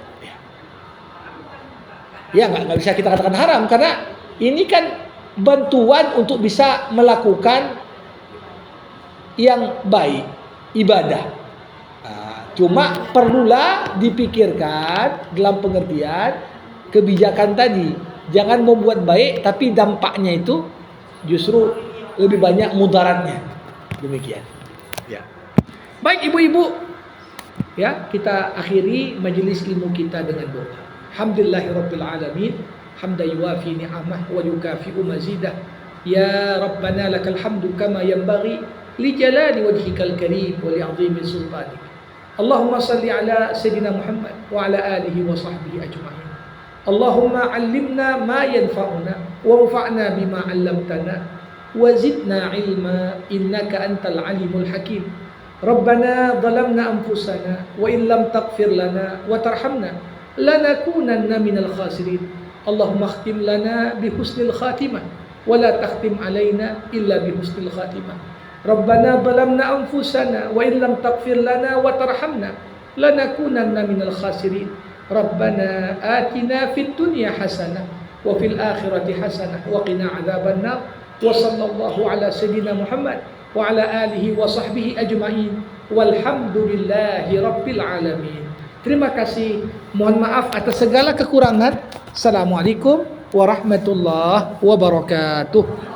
Ya nggak bisa kita katakan haram karena ini kan bantuan untuk bisa melakukan yang baik, ibadah. Nah, cuma perlulah dipikirkan dalam pengertian kebijakan tadi. Jangan membuat baik tapi dampaknya itu justru lebih banyak mudaratnya. Demikian. Ya. Baik ibu-ibu, ya kita akhiri majelis ilmu kita dengan doa. Alhamdulillahirabbil alamin, hamdan yuwafi ni'amah wa yukafi'u mazidah. Ya Rabbana lakal hamdu kama yanbaghi لجلال وجهك الكريم ولعظيم سلطانك اللهم صل على سيدنا محمد وعلى آله وصحبه أجمعين اللهم علمنا ما ينفعنا وانفعنا بما علمتنا وزدنا علما إنك أنت العليم الحكيم ربنا ظلمنا أنفسنا وإن لم تغفر لنا وترحمنا lanakunanna minal khasirin. Allahumma khtim lana bihusnil khatimah wa la takhtim alaina illa bihusnil khatimah. Rabbana zalamna anfusana wa in lam taghfir lana wa tarhamna lanakunanna minal khasirin. Rabbana atina fid dunya hasanah wa fil akhirati hasanah wa qina adzabannar. Wa sallallahu ala sayyidina Muhammad wa ala alihi wa sahbihi ajma'in. Walhamdulillahi rabbil alamin. Terima kasih. Mohon maaf atas segala kekurangan. Assalamualaikum warahmatullahi wabarakatuh.